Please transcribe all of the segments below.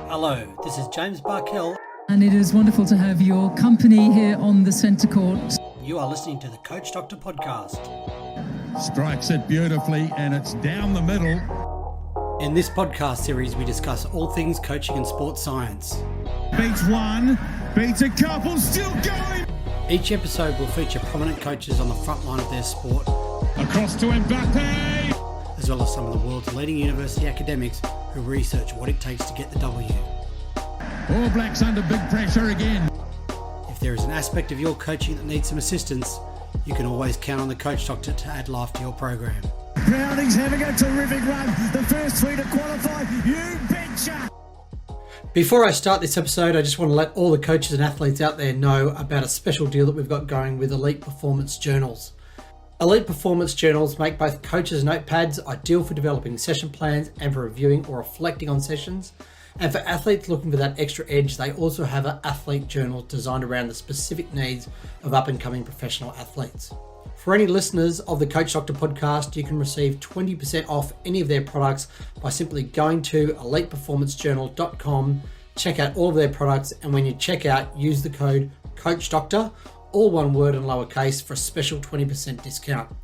Hello, this is James Barkell. And it is wonderful to have your company here on the centre court. You are listening to the Coach Doctor podcast. Strikes it beautifully and it's down the middle. In this podcast series, we discuss all things coaching and sports science. Beats one, beats a couple, still going. Each episode will feature prominent coaches on the front line of their sport, Across to Mbappe. as well as some of the world's leading university academics who research what it takes to get the W. All Blacks under big pressure again. If there is an aspect of your coaching that needs some assistance, you can always count on the Coach Doctor to add life to your program. Browning's having a terrific run. The first three to qualify. You betcha! Before I start this episode, I just want to let all the coaches and athletes out there know about a special deal that we've got going with Elite Performance Journals. Elite Performance Journals make both coaches' notepads ideal for developing session plans and for reviewing or reflecting on sessions. And for athletes looking for that extra edge, they also have an athlete journal designed around the specific needs of up-and-coming professional athletes. For any listeners of the Coach Doctor podcast, you can receive 20% off any of their products by simply going to eliteperformancejournal.com, check out all of their products, and when you check out, use the code COACHDOCTOR, all one word and lowercase, for a special 20% discount.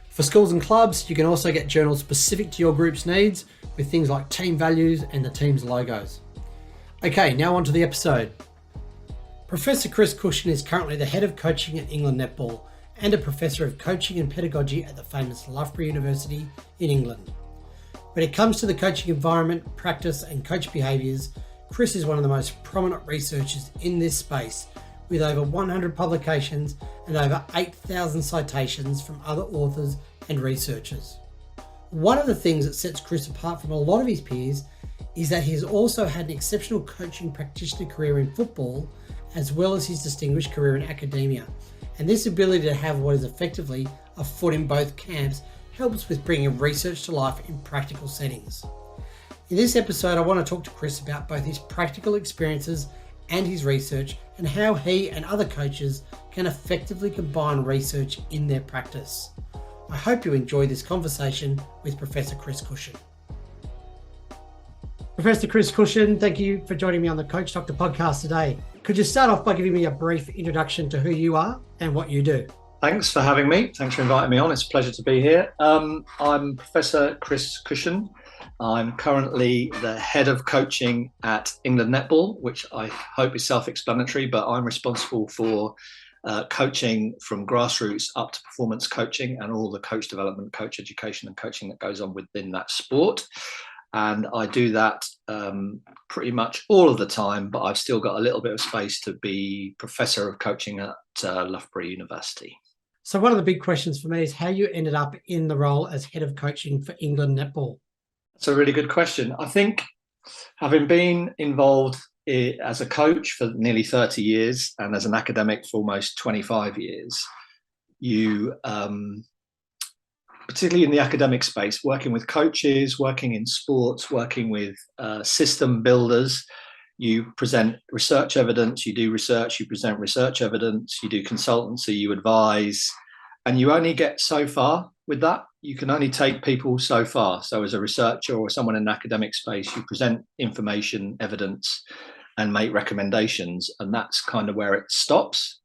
For schools and clubs, you can also get journals specific to your group's needs with things like team values and the team's logos. Okay, now on to the episode. Professor Chris Cushion is currently the head of coaching at England Netball and a professor of coaching and pedagogy at the famous Loughborough University in England. When it comes to the coaching environment, practice and coach behaviours, Chris is one of the most prominent researchers in this space, with over 100 publications and over 8,000 citations from other authors and researchers. One of the things that sets Chris apart from a lot of his peers is that he has also had an exceptional coaching practitioner career in football, as well as his distinguished career in academia. And this ability to have what is effectively a foot in both camps helps with bringing research to life in practical settings. In this episode, I want to talk to Chris about both his practical experiences and his research, and how he and other coaches can effectively combine research in their practice. I hope you enjoy this conversation with Professor Chris Cushion. Professor Chris Cushion, thank you for joining me on the Coach Doctor podcast today. Could you start off by giving me a brief introduction to who you are and what you do? Thanks for having me. Thanks for inviting me on. It's a pleasure to be here. I'm Professor Chris Cushion. I'm currently the head of coaching at England Netball, which I hope is self-explanatory, but I'm responsible for coaching from grassroots up to performance coaching and all the coach development, coach education and coaching that goes on within that sport. And I do that pretty much all of the time, but I've still got a little bit of space to be professor of coaching at Loughborough University. So one of the big questions for me is how you ended up in the role as head of coaching for England Netball. That's a really good question. I think having been involved as a coach for nearly 30 years and as an academic for almost 25 years, you, particularly in the academic space, working with coaches, working in sports, working with system builders, you present research evidence, you do research, you present research evidence, you do consultancy, you advise, and you only get so far with that. You can only take people so far. So as a researcher or someone in an academic space, you present information, evidence, and make recommendations, and that's kind of where it stops.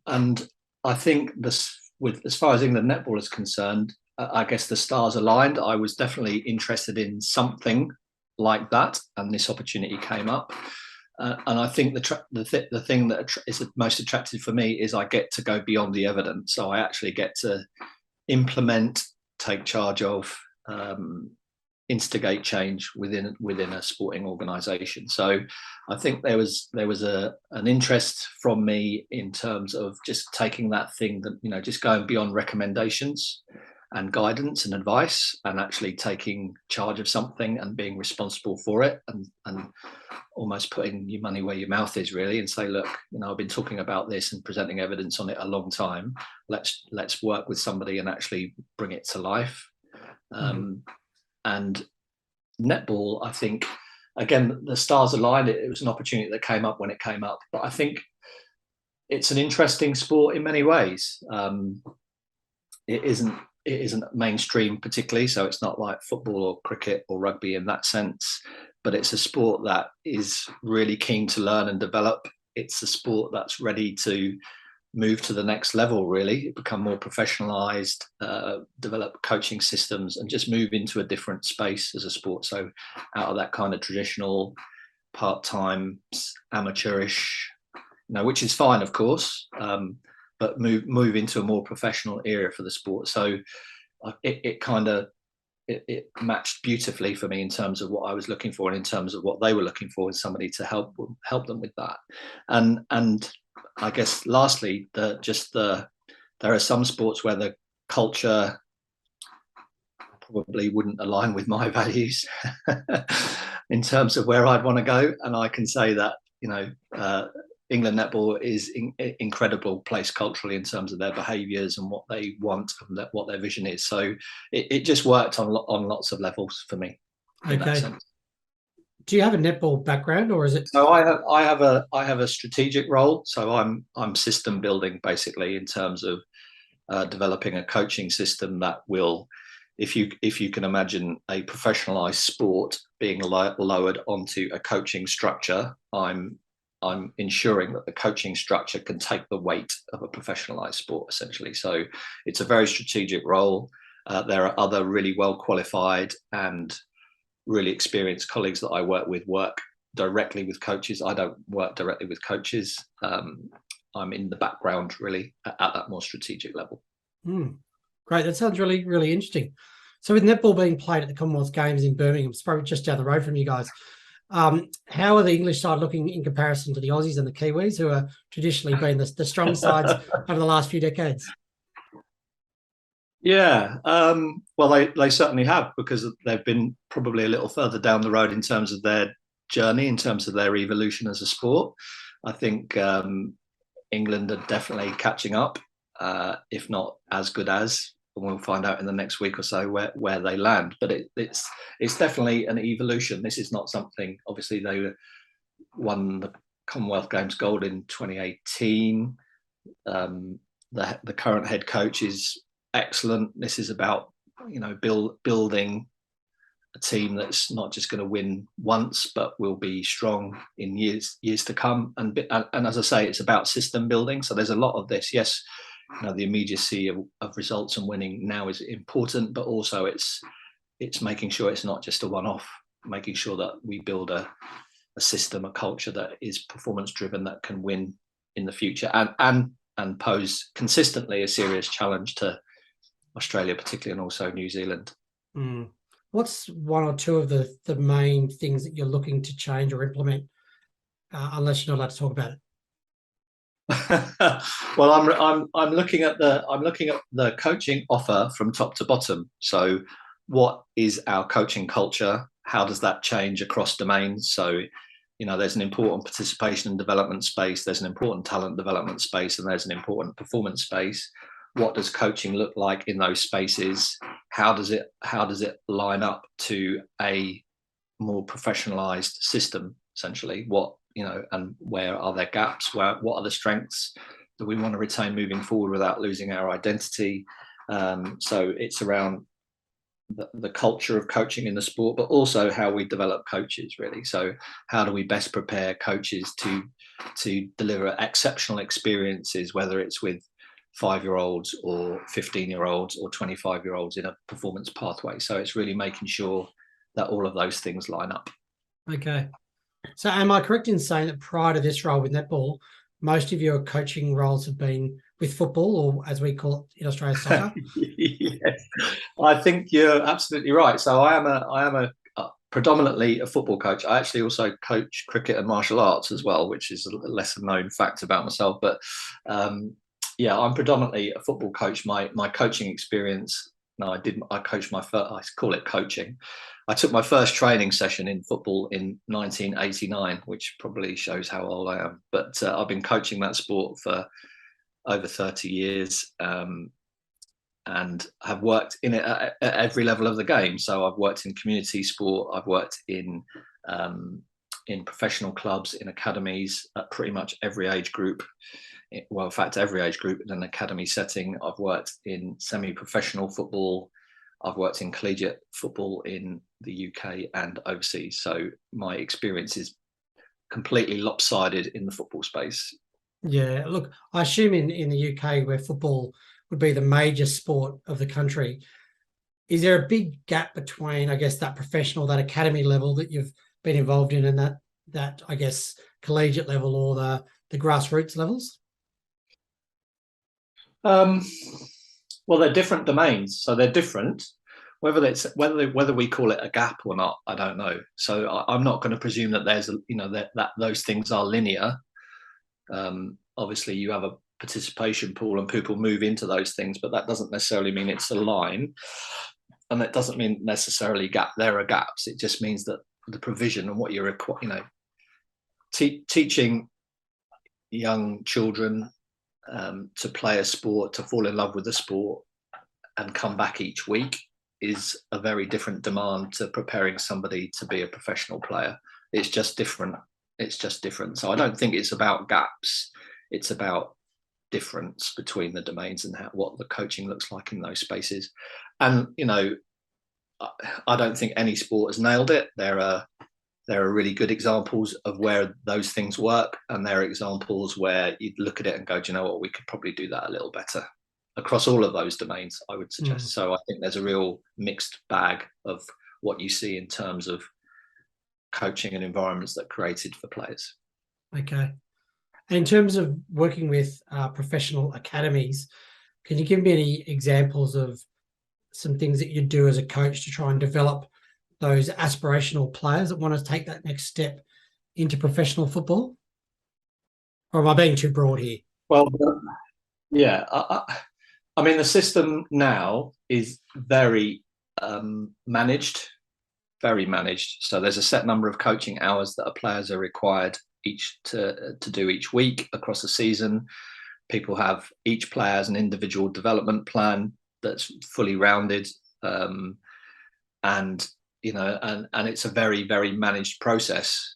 And I think this, with as far as England Netball is concerned, I guess the stars aligned. I was definitely interested in something like that, and this opportunity came up. And I think the thing that is most attractive for me is I get to go beyond the evidence. So I actually get to implement, take charge of, instigate change within a sporting organisation. So I think there was an interest from me in terms of just taking that thing that, just going beyond recommendations and guidance and advice, and actually taking charge of something and being responsible for it, and almost putting your money where your mouth is, really, and say, look, I've been talking about this and presenting evidence on it a long time. Let's work with somebody and actually bring it to life. And netball, I think, again, the stars aligned. It was an opportunity that came up when it came up, but I think it's an interesting sport in many ways. It isn't mainstream particularly, so it's not like football or cricket or rugby in that sense, but it's a sport that is really keen to learn and develop. It's a sport that's ready to move to the next level, really, become more professionalized, develop coaching systems, and just move into a different space as a sport. So out of that kind of traditional part-time amateurish, which is fine, of course, but move into a more professional area for the sport. So it matched beautififully for me in terms of what I was looking for and in terms of what they were looking for, as somebody to help them with that. And I guess lastly, there are some sports where the culture probably wouldn't align with my values in terms of where I'd want to go. And I can say that, England Netball is incredible place culturally in terms of their behaviours and what they want and what their vision is. So it just worked on lots of levels for me. Okay. Do you have a netball background, or is it? So I have a strategic role. So I'm system building, basically, in terms of developing a coaching system that will, if you can imagine a professionalized sport being lowered onto a coaching structure, I'm ensuring that the coaching structure can take the weight of a professionalized sport, essentially. So it's a very strategic role. There are other really well qualified and really experienced colleagues that I work directly with coaches. I don't work directly with coaches. I'm in the background, really, at that more strategic level. Great. That sounds really, really interesting. So with netball being played at the Commonwealth Games in Birmingham, it's probably just down the road from you guys. How are the English side looking in comparison to the Aussies and the Kiwis, who are traditionally been the strong sides over the last few decades? Yeah, well, they certainly have, because they've been probably a little further down the road in terms of their journey, in terms of their evolution as a sport. I think England are definitely catching up, if not as good as. And we'll find out in the next week or so where they land. But it's definitely an evolution. This is not something. Obviously, they won the Commonwealth Games gold in 2018. The current head coach is excellent. This is about building a team that's not just going to win once, but will be strong in years to come. And as I say, it's about system building. So there's a lot of this. Yes, the immediacy of results and winning now is important, but also it's making sure it's not just a one-off. Making sure that we build a system, a culture that is performance driven, that can win in the future and pose consistently a serious challenge to Australia, particularly, and also New Zealand. What's one or two of the main things that you're looking to change or implement, unless you're not allowed to talk about it? Well, I'm looking at the coaching offer from top to bottom. So, what is our coaching culture? How does that change across domains? So, there's an important participation and development space. There's an important talent development space, and there's an important performance space. What does coaching look like in those spaces? How does it line up to a more professionalized system, essentially? And where are there gaps? What are the strengths that we want to retain moving forward without losing our identity? So it's around the culture of coaching in the sport, but also how we develop coaches, really. So how do we best prepare coaches to deliver exceptional experiences, whether it's with 5-year-olds or 15-year-olds or 25-year-olds in a performance pathway? So it's really making sure that all of those things line up. Okay. So am I correct in saying that prior to this role with netball, most of your coaching roles have been with football, or as we call it in Australia, soccer? Yes, I think you're absolutely right. So I am a predominantly a football coach. I actually also coach cricket and martial arts as well, which is a lesser known fact about myself. But yeah, I'm predominantly a football coach. My coaching experience. No, I coached my first. I call it coaching. I took my first training session in football in 1989, which probably shows how old I am. But I've been coaching that sport for over 30 years, and have worked in it at every level of the game. So I've worked in community sport. I've worked in professional clubs, in academies, at pretty much every age group. Well, in fact, every age group in an academy setting. I've worked in semi-professional football. I've worked in collegiate football in the UK and overseas, so my experience is completely lopsided in the football space. Yeah, look, I assume in the UK, where football would be the major sport of the country, is there a big gap between, I guess, that professional, that academy level that you've been involved in, and that I guess collegiate level or the grassroots levels? Well, they're different domains, so they're different. Whether we call it a gap or not, I don't know. So I'm not going to presume that there's that those things are linear. Obviously, you have a participation pool and people move into those things, but that doesn't necessarily mean it's a line, and that doesn't mean necessarily there are gaps. It just means that the provision and what you're teaching young children to play a sport, to fall in love with the sport and come back each week is a very different demand to preparing somebody to be a professional player. It's just different. So I don't think it's about gaps. It's about difference between the domains and what the coaching looks like in those spaces. And, I don't think any sport has nailed it. There are really good examples of where those things work, and there are examples where you'd look at it and go, do you know what, we could probably do that a little better across all of those domains, I would suggest. So I think there's a real mixed bag of what you see in terms of coaching and environments that are created for players. Okay. And in terms of working with professional academies, can you give me any examples of some things that you do as a coach to try and develop those aspirational players that want to take that next step into professional football? Or am I being too broad here? Well, yeah. I mean, the system now is very managed. So there's a set number of coaching hours that our players are required to do each week across the season. Each player has an individual development plan that's fully rounded, and it's a very, very managed process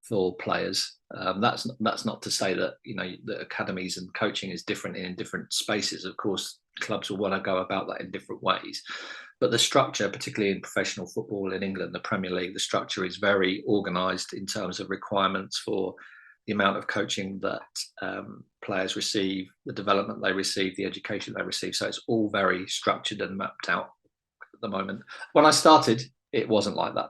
for players. That's not to say that the academies and coaching is different in different spaces. Of course, clubs will want to go about that in different ways, but the structure, particularly in professional football in England, the Premier League, the structure is very organised in terms of requirements for the amount of coaching that players receive, the development they receive, the education they receive. So it's all very structured and mapped out at the moment. When I started, it wasn't like that.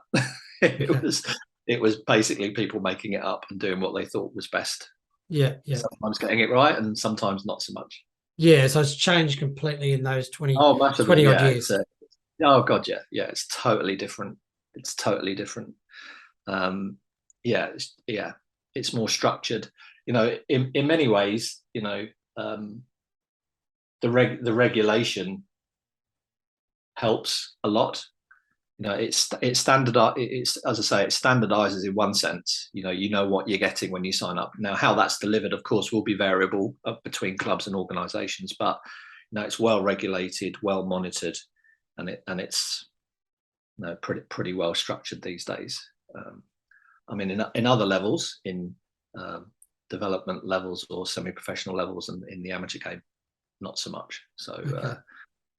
It was basically people making it up and doing what they thought was best. Yeah. Sometimes getting it right and sometimes not so much. Yeah, so it's changed completely in those 20 odd years. Oh God, yeah. It's totally different. It's more structured. In many ways, the regulation helps a lot. It's standardized. It's, as I say, it standardizes in one sense. You know what you're getting when you sign up. Now, how that's delivered, of course, will be variable between clubs and organisations, but it's well regulated, well monitored, and it's pretty well structured these days. I mean, in other levels, in development levels or semi-professional levels, and in the amateur game, not so much. So you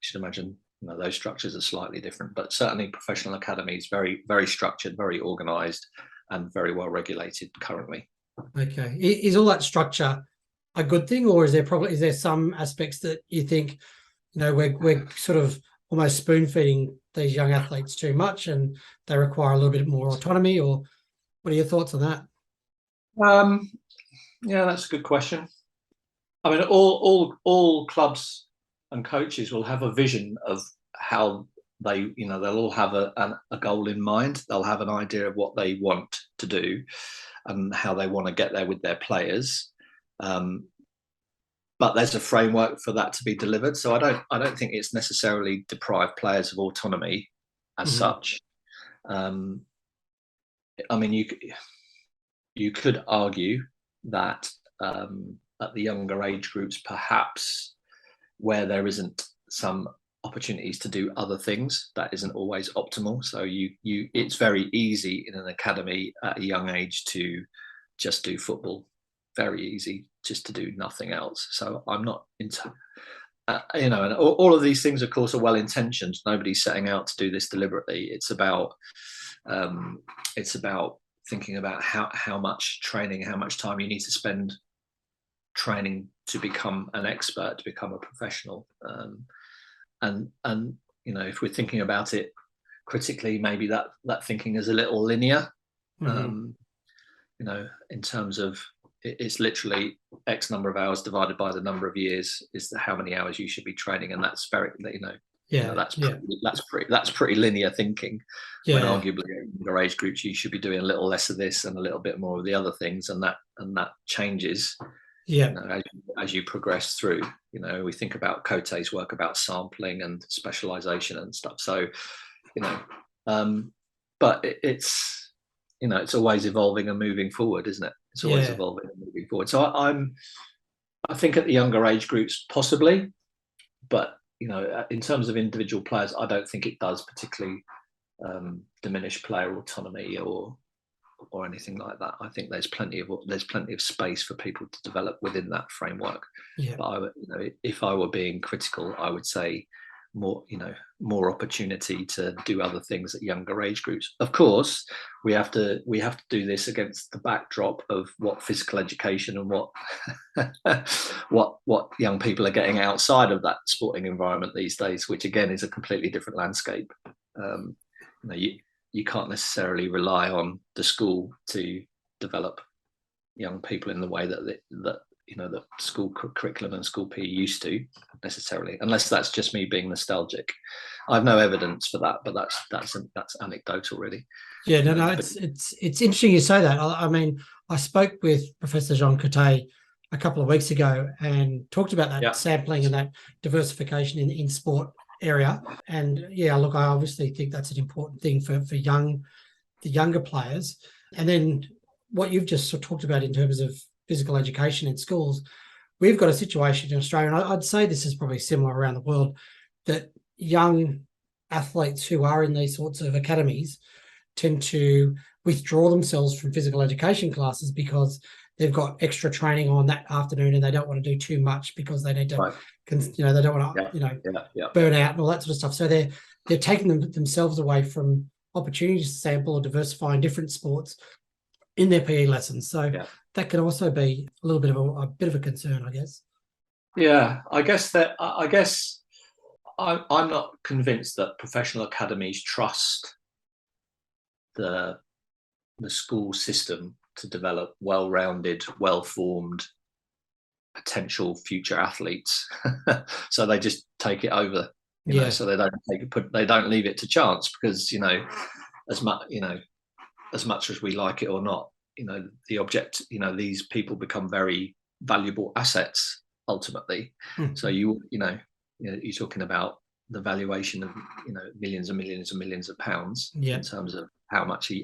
should imagine those structures are slightly different, but certainly professional academies, very, very structured, very organised, and very well regulated currently. Okay, is all that structure a good thing, or is there some aspects that you think we're sort of almost spoon feeding these young athletes too much, and they require a little bit more autonomy? Or what are your thoughts on that? Yeah, that's a good question. I mean, all clubs and coaches will have a vision of how they'll all have a goal in mind. They'll have an idea of what they want to do and how they want to get there with their players. But there's a framework for that to be delivered. So I don't think it's necessarily deprived players of autonomy as such. I mean, you could argue that at the younger age groups, perhaps where there isn't some opportunities to do other things, that isn't always optimal. So it's very easy in an academy at a young age to just do football. Very easy just to do nothing else. So I'm not and all of these things, of course, are well intentioned. Nobody's setting out to do this deliberately. It's about thinking about how much training, how much time you need to spend training to become an expert, to become a professional. And if we're thinking about it critically, maybe that thinking is a little linear. In terms of it's literally X number of hours divided by the number of years is how many hours you should be training, and that's very that's pretty linear thinking. When arguably in younger age groups you should be doing a little less of this and a little bit more of the other things, and that changes. As you progress through. We think about Cote's work about sampling and specialization and stuff. So, but it's always evolving and moving forward, isn't it? It's always evolving and moving forward. So I think at the younger age groups possibly, but in terms of individual players, I don't think it does particularly diminish player autonomy or anything like that. I think there's plenty of space for people to develop within that framework. But if I were being critical, I would say more opportunity to do other things at younger age groups. Of course, we have to do this against the backdrop of what physical education and what young people are getting outside of that sporting environment these days, which again is a completely different landscape. You can't necessarily rely on the school to develop young people in the way that the school curriculum and school PE used to necessarily, unless that's just me being nostalgic. I have no evidence for that, but that's anecdotal, really. It's interesting you say that. I mean, I spoke with Professor Jean Cote a couple of weeks ago and talked about that sampling and that diversification in sport area. And look, I obviously think that's an important thing for the younger players. And then what you've just sort of talked about in terms of physical education in schools, we've got a situation in Australia, and I'd say this is probably similar around the world, that young athletes who are in these sorts of academies tend to withdraw themselves from physical education classes because they've got extra training on that afternoon and they don't want to do too much because they need to, they don't want to, burn out and all that sort of stuff. So they're taking themselves away from opportunities to sample or diversify in different sports in their PE lessons. So that can also be a little bit of a concern, I guess. Yeah, I guess I'm not convinced that professional academies trust the school system to develop well-rounded, well-formed potential future athletes. So they just take it over, so they don't leave it to chance, because as much as we like it or not, the object, these people become very valuable assets ultimately. So you're talking about the valuation of millions and millions and millions of pounds in terms of how much a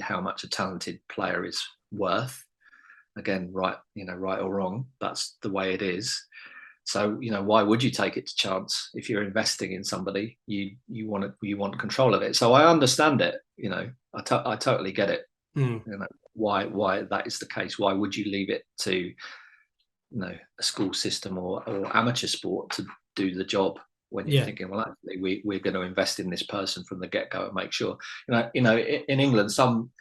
talented player is worth. Again, right or wrong, that's the way it is. So why would you take it to chance? If you're investing in somebody, you want control of it. So I understand it. I totally get it. Why that is the case. Why would you leave it to a school system or amateur sport to do the job when you're thinking, well, actually we're going to invest in this person from the get-go and make sure in England some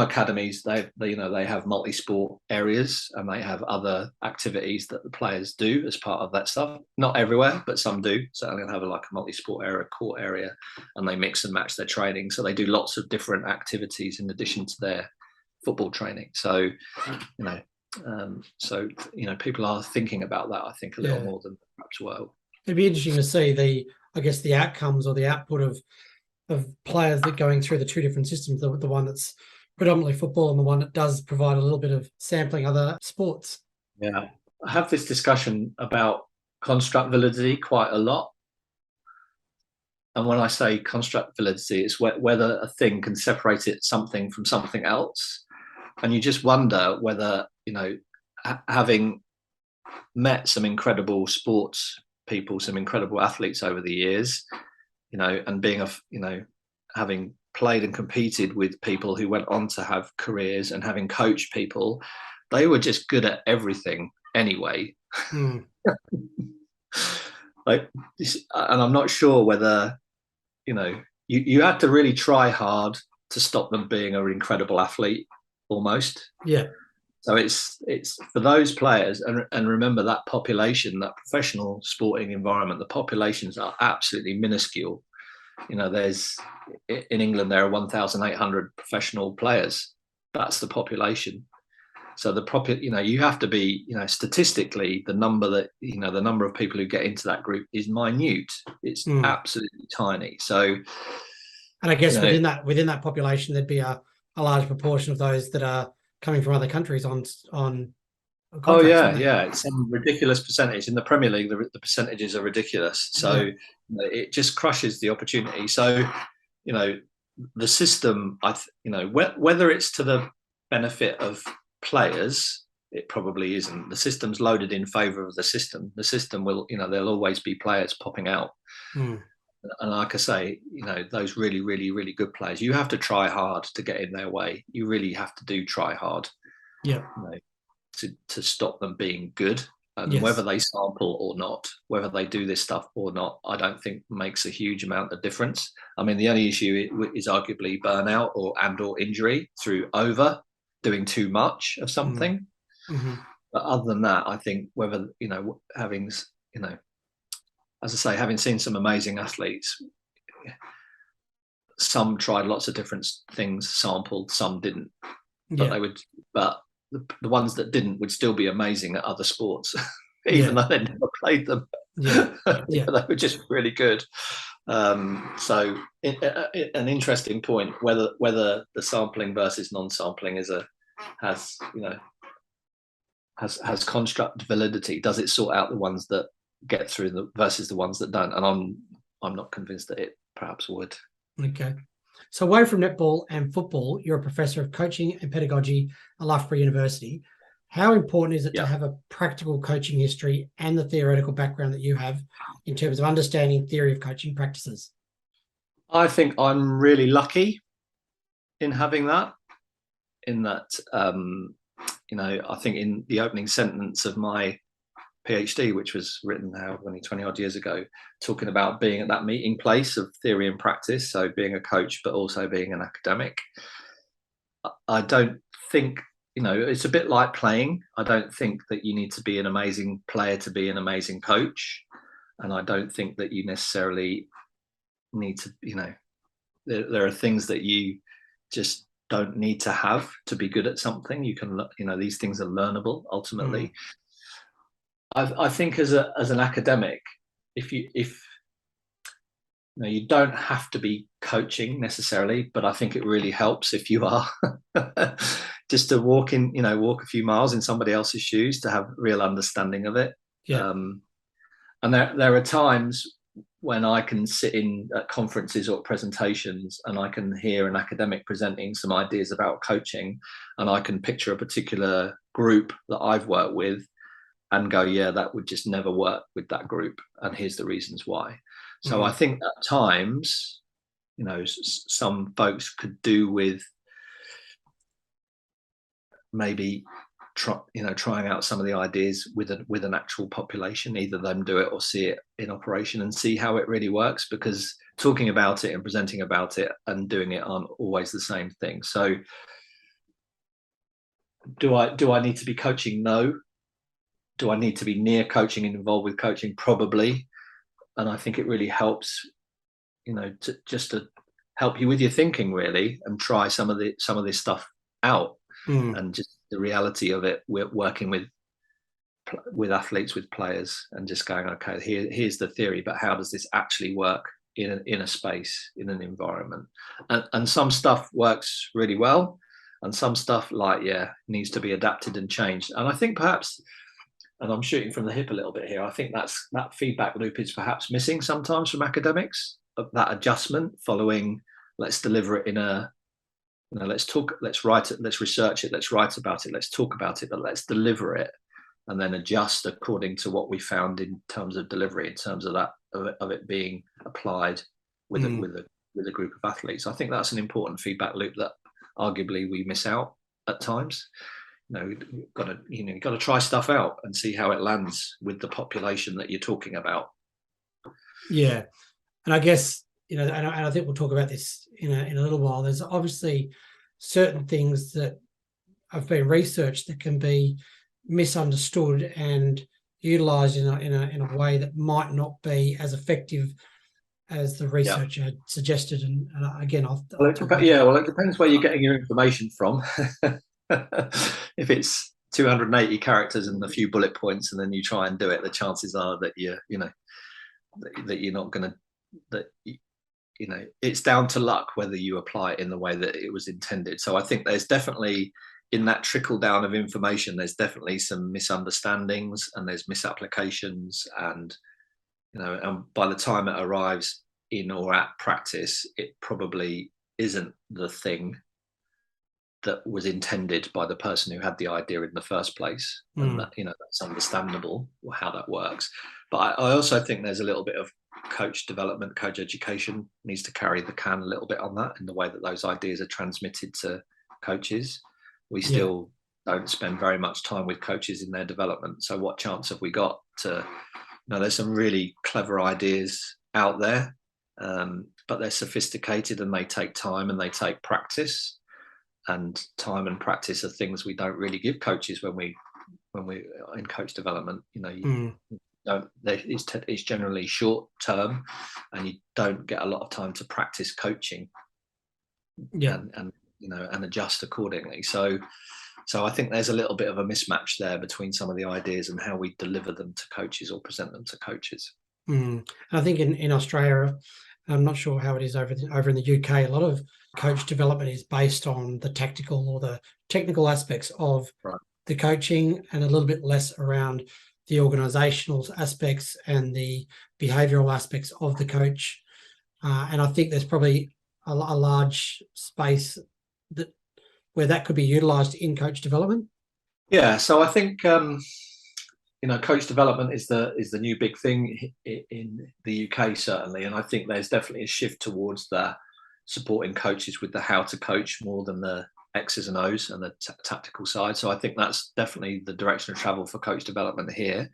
academies they have multi-sport areas and they have other activities that the players do as part of that stuff. Not everywhere, but some do. So they'll have a multi-sport area, court area, and they mix and match their training. So they do lots of different activities in addition to their football training. So people are thinking about that, I think, a little more than perhaps well. It'd be interesting to see the outcomes or the output of players that going through the two different systems, the one that's predominantly football and the one that does provide a little bit of sampling other sports. Yeah, I have this discussion about construct validity quite a lot. And when I say construct validity, it's whether a thing can separate something from something else. And you just wonder whether, having met some incredible sports people, some incredible athletes over the years, and being having played and competed with people who went on to have careers and having coached people, they were just good at everything anyway. like this, and I'm not sure whether, you have to really try hard to stop them being an incredible athlete almost. Yeah. So it's for those players, and remember that population, that professional sporting environment, the populations are absolutely minuscule. There's in England there are 1,800 professional players. That's the population. So you have to be, statistically, the number of people who get into that group is minute. It's absolutely tiny. So, and I guess within that population, there'd be a large proportion of those that are coming from other countries on oh yeah, it's some ridiculous percentage in the Premier League. The percentages are ridiculous, so it just crushes the opportunity. So the system, whether it's to the benefit of players, it probably isn't. The system's loaded in favor of the system. The system will, there'll always be players popping out. And like I say, those really, really, really good players, you have to try hard to get in their way. You really have to try hard. Yeah. To stop them being good. And whether they sample or not, whether they do this stuff or not, I don't think makes a huge amount of difference. I mean, the only issue is arguably burnout or injury through doing too much of something. But other than that, I think whether, having as I say, having seen some amazing athletes, some tried lots of different things, sampled, some didn't. But the ones that didn't would still be amazing at other sports, even though they never played them. They were just really good. So an interesting point, whether the sampling versus non-sampling has construct validity. Does it sort out the ones that get through versus the ones that don't? And I'm not convinced that it perhaps would. Okay. So away from netball and football, you're a professor of coaching and pedagogy at Loughborough University. How important is it to have a practical coaching history and the theoretical background that you have in terms of understanding theory of coaching practices? I think I'm really lucky in having that. In that, I think in the opening sentence of my PhD, which was written now only 20 odd years ago, talking about being at that meeting place of theory and practice, so being a coach but also being an academic. I don't think, it's a bit like playing. I don't think that you need to be an amazing player to be an amazing coach, and I don't think that you necessarily need to, there are things that you just don't need to have to be good at something. You can, these things are learnable ultimately. I think as an academic, if you don't have to be coaching necessarily, but I think it really helps if you are just to walk a few miles in somebody else's shoes to have real understanding of it. And there are times when I can sit in at conferences or presentations and I can hear an academic presenting some ideas about coaching, and I can picture a particular group that I've worked with and go, yeah, that would just never work with that group, and here's the reasons why. So I think at times, some folks could do with maybe trying out some of the ideas with an actual population, either them do it or see it in operation and see how it really works, because talking about it and presenting about it and doing it aren't always the same thing. So do I need to be coaching? No. Do I need to be near coaching and involved with coaching? Probably. And I think it really helps, to help you with your thinking really, and try some of this stuff out, and just the reality of it. We're working with athletes, with players, and just going, okay, here's the theory, but how does this actually work in a space, in an environment? And some stuff works really well, and some stuff needs to be adapted and changed. And I think perhaps, and I'm shooting from the hip a little bit here, I think that feedback loop is perhaps missing sometimes from academics, of that adjustment following, let's deliver it in a, let's talk, let's write it, let's research it, let's write about it, let's talk about it, but let's deliver it and then adjust according to what we found in terms of delivery, in terms of it being applied with a group of athletes. I think that's an important feedback loop that arguably we miss out at times. You've got to try stuff out and see how it lands with the population that you're talking about. Yeah. And I guess, and I think we'll talk about this in a little while. There's obviously certain things that have been researched that can be misunderstood and utilised in a way that might not be as effective as the research had suggested. And again, I'll well, it depends where you're getting your information from. If it's 280 characters and a few bullet points, and then you try and do it, the chances are that you're not going to, it's down to luck whether you apply it in the way that it was intended. So I think there's definitely, in that trickle down of information, there's definitely some misunderstandings and there's misapplications, and by the time it arrives in or at practice, it probably isn't the thing that was intended by the person who had the idea in the first place. And that, that's understandable how that works. But I also think there's a little bit of coach development, coach education needs to carry the can a little bit on that, in the way that those ideas are transmitted to coaches. We still don't spend very much time with coaches in their development. So what chance have we got to, there's some really clever ideas out there, but they're sophisticated and they take time and they take practice. And time and practice are things we don't really give coaches when we in coach development. It's generally short term, and you don't get a lot of time to practice coaching. And adjust accordingly. So I think there's a little bit of a mismatch there between some of the ideas and how we deliver them to coaches or present them to coaches. I think in Australia, I'm not sure how it is over in the UK, a lot of coach development is based on the tactical or the technical aspects of the coaching, and a little bit less around the organisational aspects and the behavioural aspects of the coach. And I think there's probably a large space where that could be utilised in coach development. Yeah, so I think coach development is the new big thing in the UK, certainly, and I think there's definitely a shift towards the supporting coaches with the how to coach more than the X's and O's and the tactical side. So I think that's definitely the direction of travel for coach development here,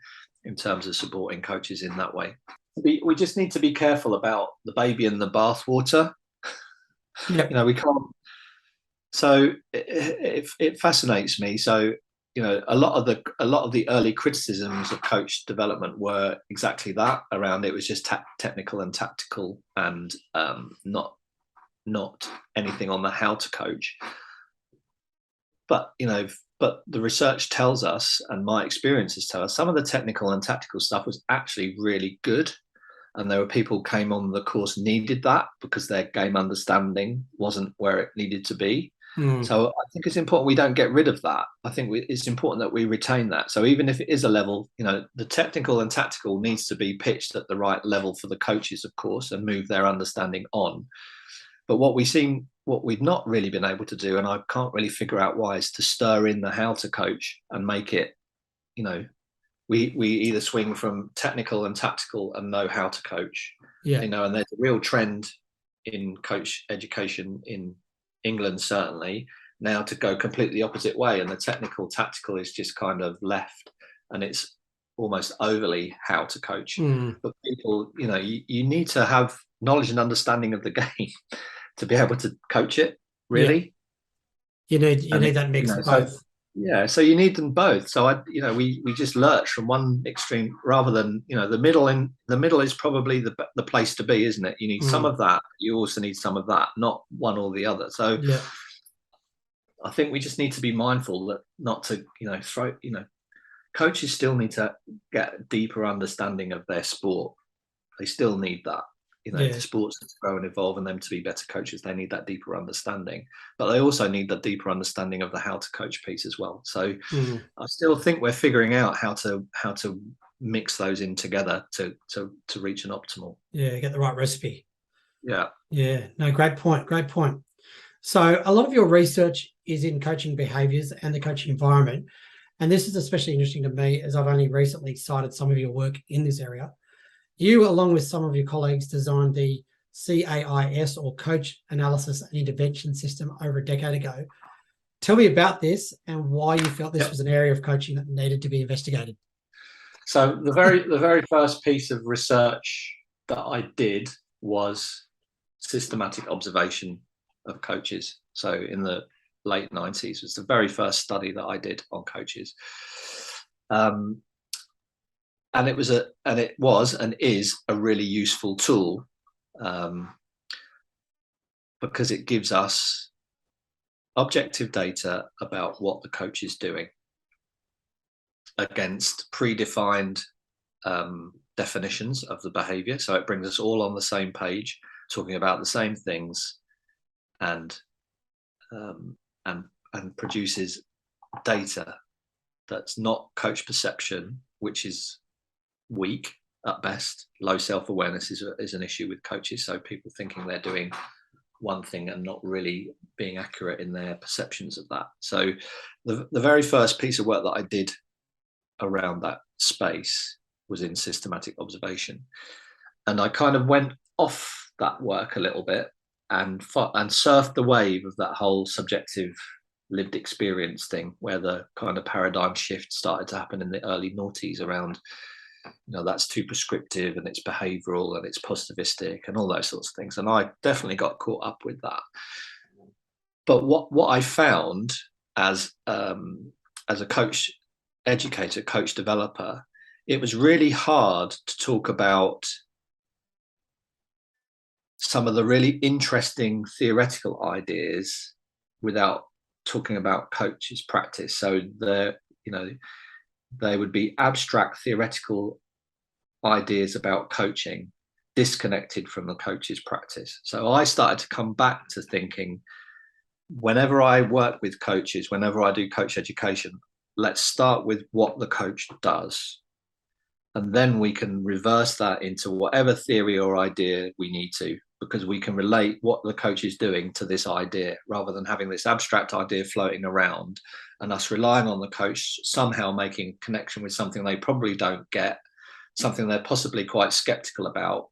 in terms of supporting coaches in that way. We just need to be careful about the baby and the bathwater. We can't. So it fascinates me. So a lot of the early criticisms of coach development were exactly that, around it was just technical and tactical, and not anything on the how to coach. But the research tells us, and my experiences tell us, some of the technical and tactical stuff was actually really good. And there were people who came on the course needed that because their game understanding wasn't where it needed to be. So I think it's important we don't get rid of that. I think it's important that we retain that. So even if it is a level, the technical and tactical needs to be pitched at the right level for the coaches, of course, and move their understanding on. But what we've not really been able to do, and I can't really figure out why, is to stir in the how to coach and make it, we either swing from technical and tactical and know how to coach, and there's a real trend in coach education in England, certainly, now to go completely opposite way, and the technical tactical is just kind of left, and it's almost overly how to coach. But people, you need to have knowledge and understanding of the game to be able to coach it, really. You need that mix of both. So you need them both. So we just lurch from one extreme rather than the middle. And the middle is probably the place to be, isn't it? You need some of that. You also need some of that, not one or the other. So I think we just need to be mindful that not to throw. Coaches still need to get a deeper understanding of their sport. They still need that. The sports to grow and evolve, and them to be better coaches, they need that deeper understanding. But they also need the deeper understanding of the how to coach piece as well. So I still think we're figuring out how to mix those in together to reach an optimal. Get the right recipe. No, great point. So a lot of your research is in coaching behaviours and the coaching environment, and this is especially interesting to me as I've only recently cited some of your work in this area. You, along with some of your colleagues, designed the CAIS, or Coach Analysis and Intervention System, over a decade ago. Tell me about this and why you felt this was an area of coaching that needed to be investigated. So the very first piece of research that I did was systematic observation of coaches. So in the late 90s was the very first study that I did on coaches. And it was and is a really useful tool, because it gives us objective data about what the coach is doing against predefined definitions of the behavior. So it brings us all on the same page, talking about the same things, and produces data that's not coach perception, which is weak at best. Low self-awareness is an issue with coaches. So people thinking they're doing one thing and not really being accurate in their perceptions of that. So the very first piece of work that I did around that space was in systematic observation. And I kind of went off that work a little bit and surfed the wave of that whole subjective lived experience thing, where the kind of paradigm shift started to happen in the early noughties around, that's too prescriptive and it's behavioral and it's positivistic and all those sorts of things. And I definitely got caught up with that. But what I found as a coach educator, coach developer, it was really hard to talk about some of the really interesting theoretical ideas without talking about coaches' practice. So they would be abstract theoretical ideas about coaching disconnected from the coach's practice. So I started to come back to thinking, whenever I work with coaches, whenever I do coach education, let's start with what the coach does. And then we can reverse that into whatever theory or idea we need to, because we can relate what the coach is doing to this idea, rather than having this abstract idea floating around and us relying on the coach somehow making connection with something they probably don't get, something they're possibly quite skeptical about.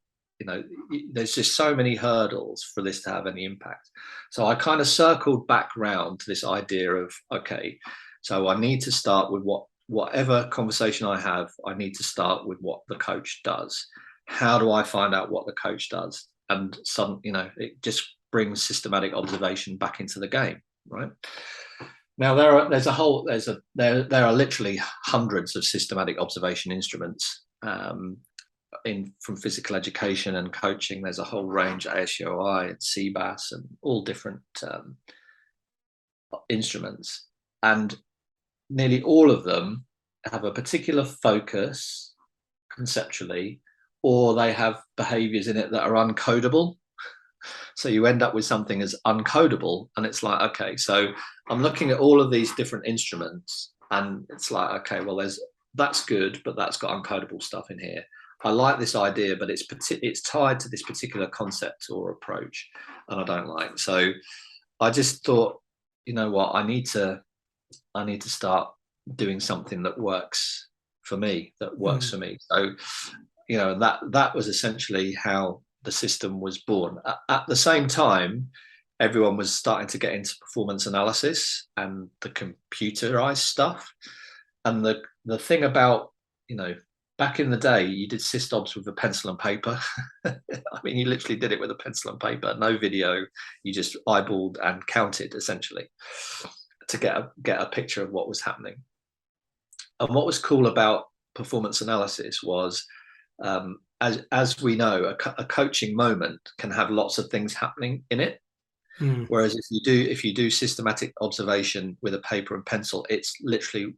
There's just so many hurdles for this to have any impact. So I kind of circled back round to this idea of, okay, so I need to start with whatever conversation I have, I need to start with what the coach does. How do I find out what the coach does? And it just brings systematic observation back into the game, right? Now there are literally hundreds of systematic observation instruments from physical education and coaching. There's a whole range, ASUI and CBAS and all different instruments, and nearly all of them have a particular focus conceptually, or they have behaviors in it that are uncodable. So you end up with something as uncodable, and it's like, okay, so I'm looking at all of these different instruments, and it's like, okay, well, that's good, but that's got uncodable stuff in here. I like this idea, but it's tied to this particular concept or approach, and I don't like. So I just thought, you know what, I need to start doing something that works for me. So, that was essentially how the system was born. At the same time, everyone was starting to get into performance analysis and the computerized stuff. And the thing about, back in the day, you did sysobs with a pencil and paper. I mean, you literally did it with a pencil and paper, no video. You just eyeballed and counted, essentially, to get a picture of what was happening. And what was cool about performance analysis was, as we know, a coaching moment can have lots of things happening in it. Whereas if you do systematic observation with a paper and pencil, it's literally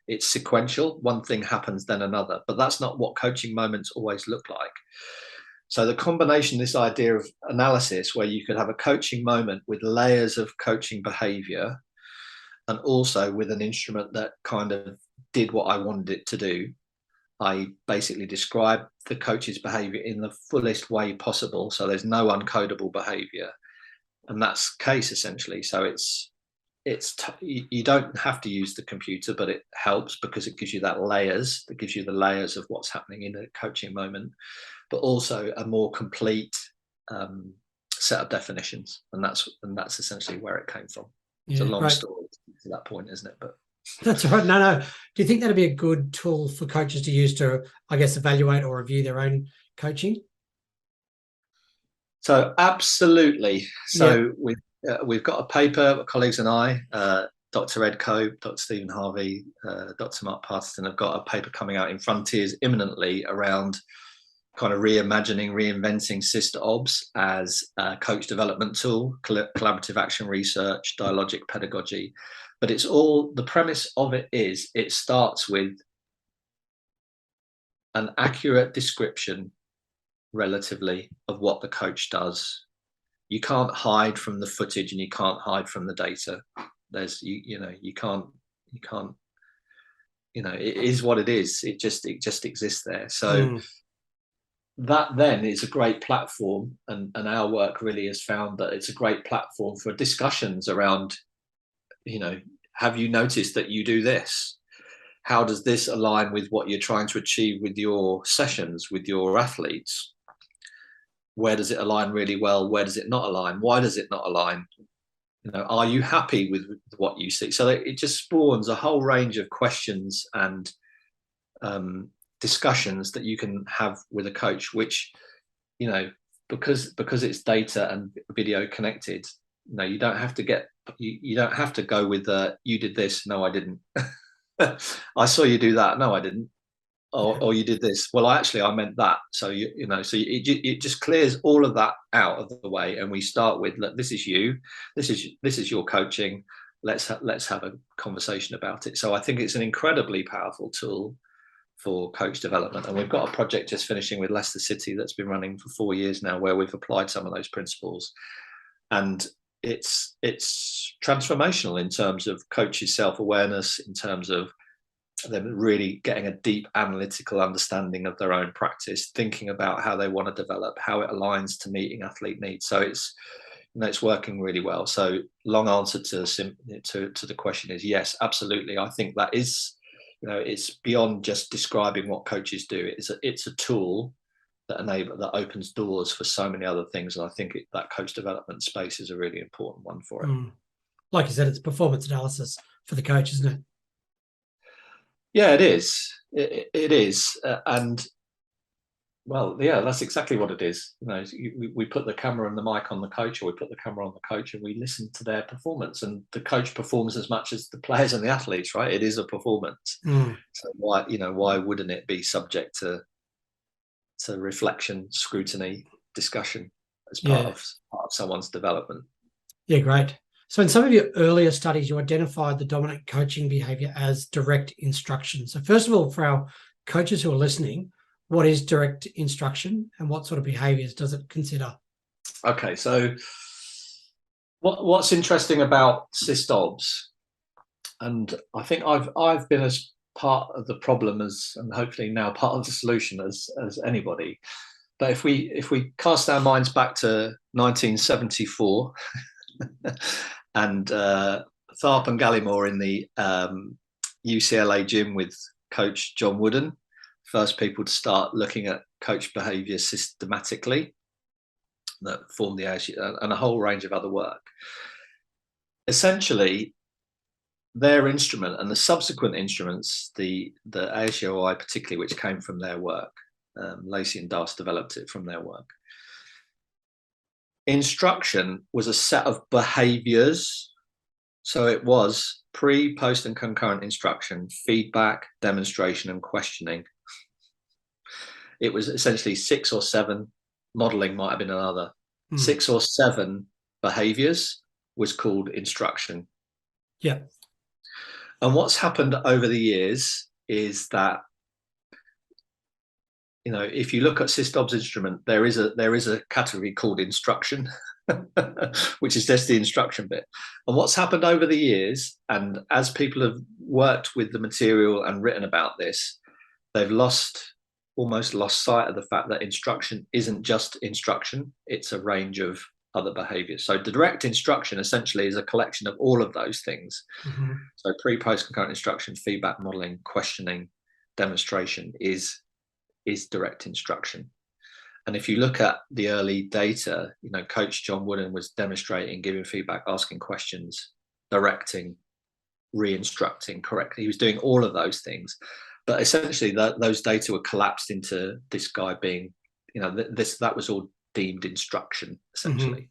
it's sequential. One thing happens, then another. But that's not what coaching moments always look like. So the combination, this idea of analysis, where you could have a coaching moment with layers of coaching behavior, and also with an instrument that kind of did what I wanted it to do. I basically described the coach's behavior in the fullest way possible. So there's no uncodable behavior. And that's case, essentially. So you don't have to use the computer, but it helps because it gives you the layers of what's happening in a coaching moment, but also a more complete set of definitions. And that's essentially where it came from. It's a long story to that point, isn't it? But that's right. No. Do you think that'd be a good tool for coaches to use to, I guess, evaluate or review their own coaching? So absolutely. So we've got a paper, colleagues and I, Dr. Ed Cope, Dr. Stephen Harvey, Dr. Mark Partiston have got a paper coming out in Frontiers imminently around kind of reimagining, reinventing Sister OBS as a coach development tool, collaborative action research, dialogic pedagogy. But it's all, the premise of it is, it starts with an accurate description relatively of what the coach does. You can't hide from the footage and you can't hide from the data. There's you can't it is what it is. It just exists there. So that then is a great platform, and our work really has found that it's a great platform for discussions around, have you noticed that you do this? How does this align with what you're trying to achieve with your sessions, with your athletes? Where does it align really well? Where does it not align? Why does it not align? Are you happy with what you see? So it just spawns a whole range of questions and discussions that you can have with a coach, which, because it's data and video connected, you don't have to you don't have to go with you did this. No, I didn't. I saw you do that. No, I didn't. Or you did this. Well, actually, I meant that. So it just clears all of that out of the way, and we start with, look, this is you. This is your coaching. Let's have a conversation about it. So I think it's an incredibly powerful tool for coach development, and we've got a project just finishing with Leicester City that's been running for 4 years now, where we've applied some of those principles, and it's transformational in terms of coaches' self-awareness, in terms of them really getting a deep analytical understanding of their own practice, thinking about how they want to develop, how it aligns to meeting athlete needs. So it's working really well. So long answer to the question is yes, absolutely. I think that is, it's beyond just describing what coaches do. It's a tool that opens doors for so many other things, and I think that coach development space is a really important one for it. Like you said, it's performance analysis for the coach, isn't it? Yeah, it is. It is, and well, yeah, that's exactly what it is. We put the camera and the mic on the coach, or we put the camera on the coach, and we listen to their performance. And the coach performs as much as the players and the athletes, right? It is a performance. So why wouldn't it be subject to reflection, scrutiny, discussion as part of someone's development? Yeah, great. So in some of your earlier studies, you identified the dominant coaching behavior as direct instruction. So first of all, for our coaches who are listening, what is direct instruction and what sort of behaviors does it consider? Okay, so what's interesting about SysObs, and I think I've been as part of the problem and hopefully now part of the solution as anybody. But if we cast our minds back to 1974 and Tharp and Gallimore in the UCLA gym with Coach John Wooden, first people to start looking at coach behaviour systematically, that formed the ASU, and a whole range of other work. Essentially, their instrument and the subsequent instruments, the ASUI particularly, which came from their work, Lacey and Das developed it from their work. Instruction was a set of behaviours. So it was pre, post and concurrent instruction, feedback, demonstration and questioning. It was essentially 6 or 7, modelling might have been another, 6 or 7 behaviours was called instruction. Yeah. And what's happened over the years is that, if you look at SysObs instrument, there is a category called instruction, which is just the instruction bit. And what's happened over the years, and as people have worked with the material and written about this, they've almost lost sight of the fact that instruction isn't just instruction, it's a range of other behaviors. So direct instruction essentially is a collection of all of those things. So pre, post, concurrent instruction, feedback, modeling, questioning, demonstration is direct instruction. And if you look at the early data, Coach John Wooden was demonstrating, giving feedback, asking questions, directing, re-instructing correctly. He was doing all of those things. But essentially those data were collapsed into this guy being, that was all deemed instruction essentially.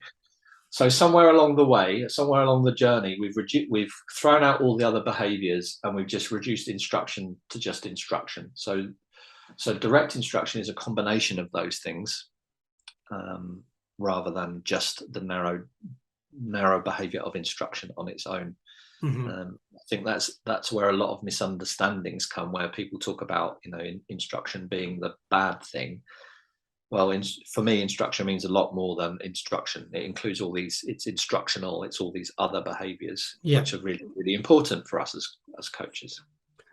So somewhere along the journey, we've thrown out all the other behaviours and we've just reduced instruction to just instruction. So direct instruction is a combination of those things, rather than just the narrow behaviour of instruction on its own. I think that's where a lot of misunderstandings come, where people talk about instruction being the bad thing. Well, for me, instruction means a lot more than instruction. It includes all these. It's instructional. It's all these other behaviours, which are really, really important for us as coaches.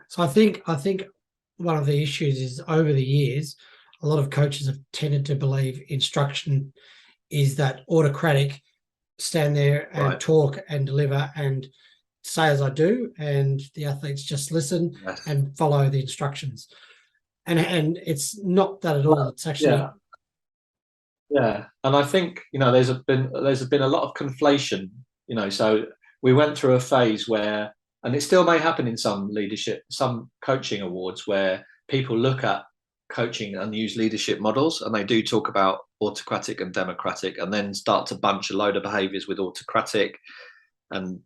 So I think one of the issues is, over the years, a lot of coaches have tended to believe instruction is that autocratic, stand there and talk and deliver and say as I do, and the athletes just listen and follow the instructions. And it's not that at all. It's actually and I think there's been a lot of conflation. So we went through a phase where, and it still may happen in some coaching awards, where people look at coaching and use leadership models, and they do talk about autocratic and democratic, and then start to bunch a load of behaviours with autocratic, and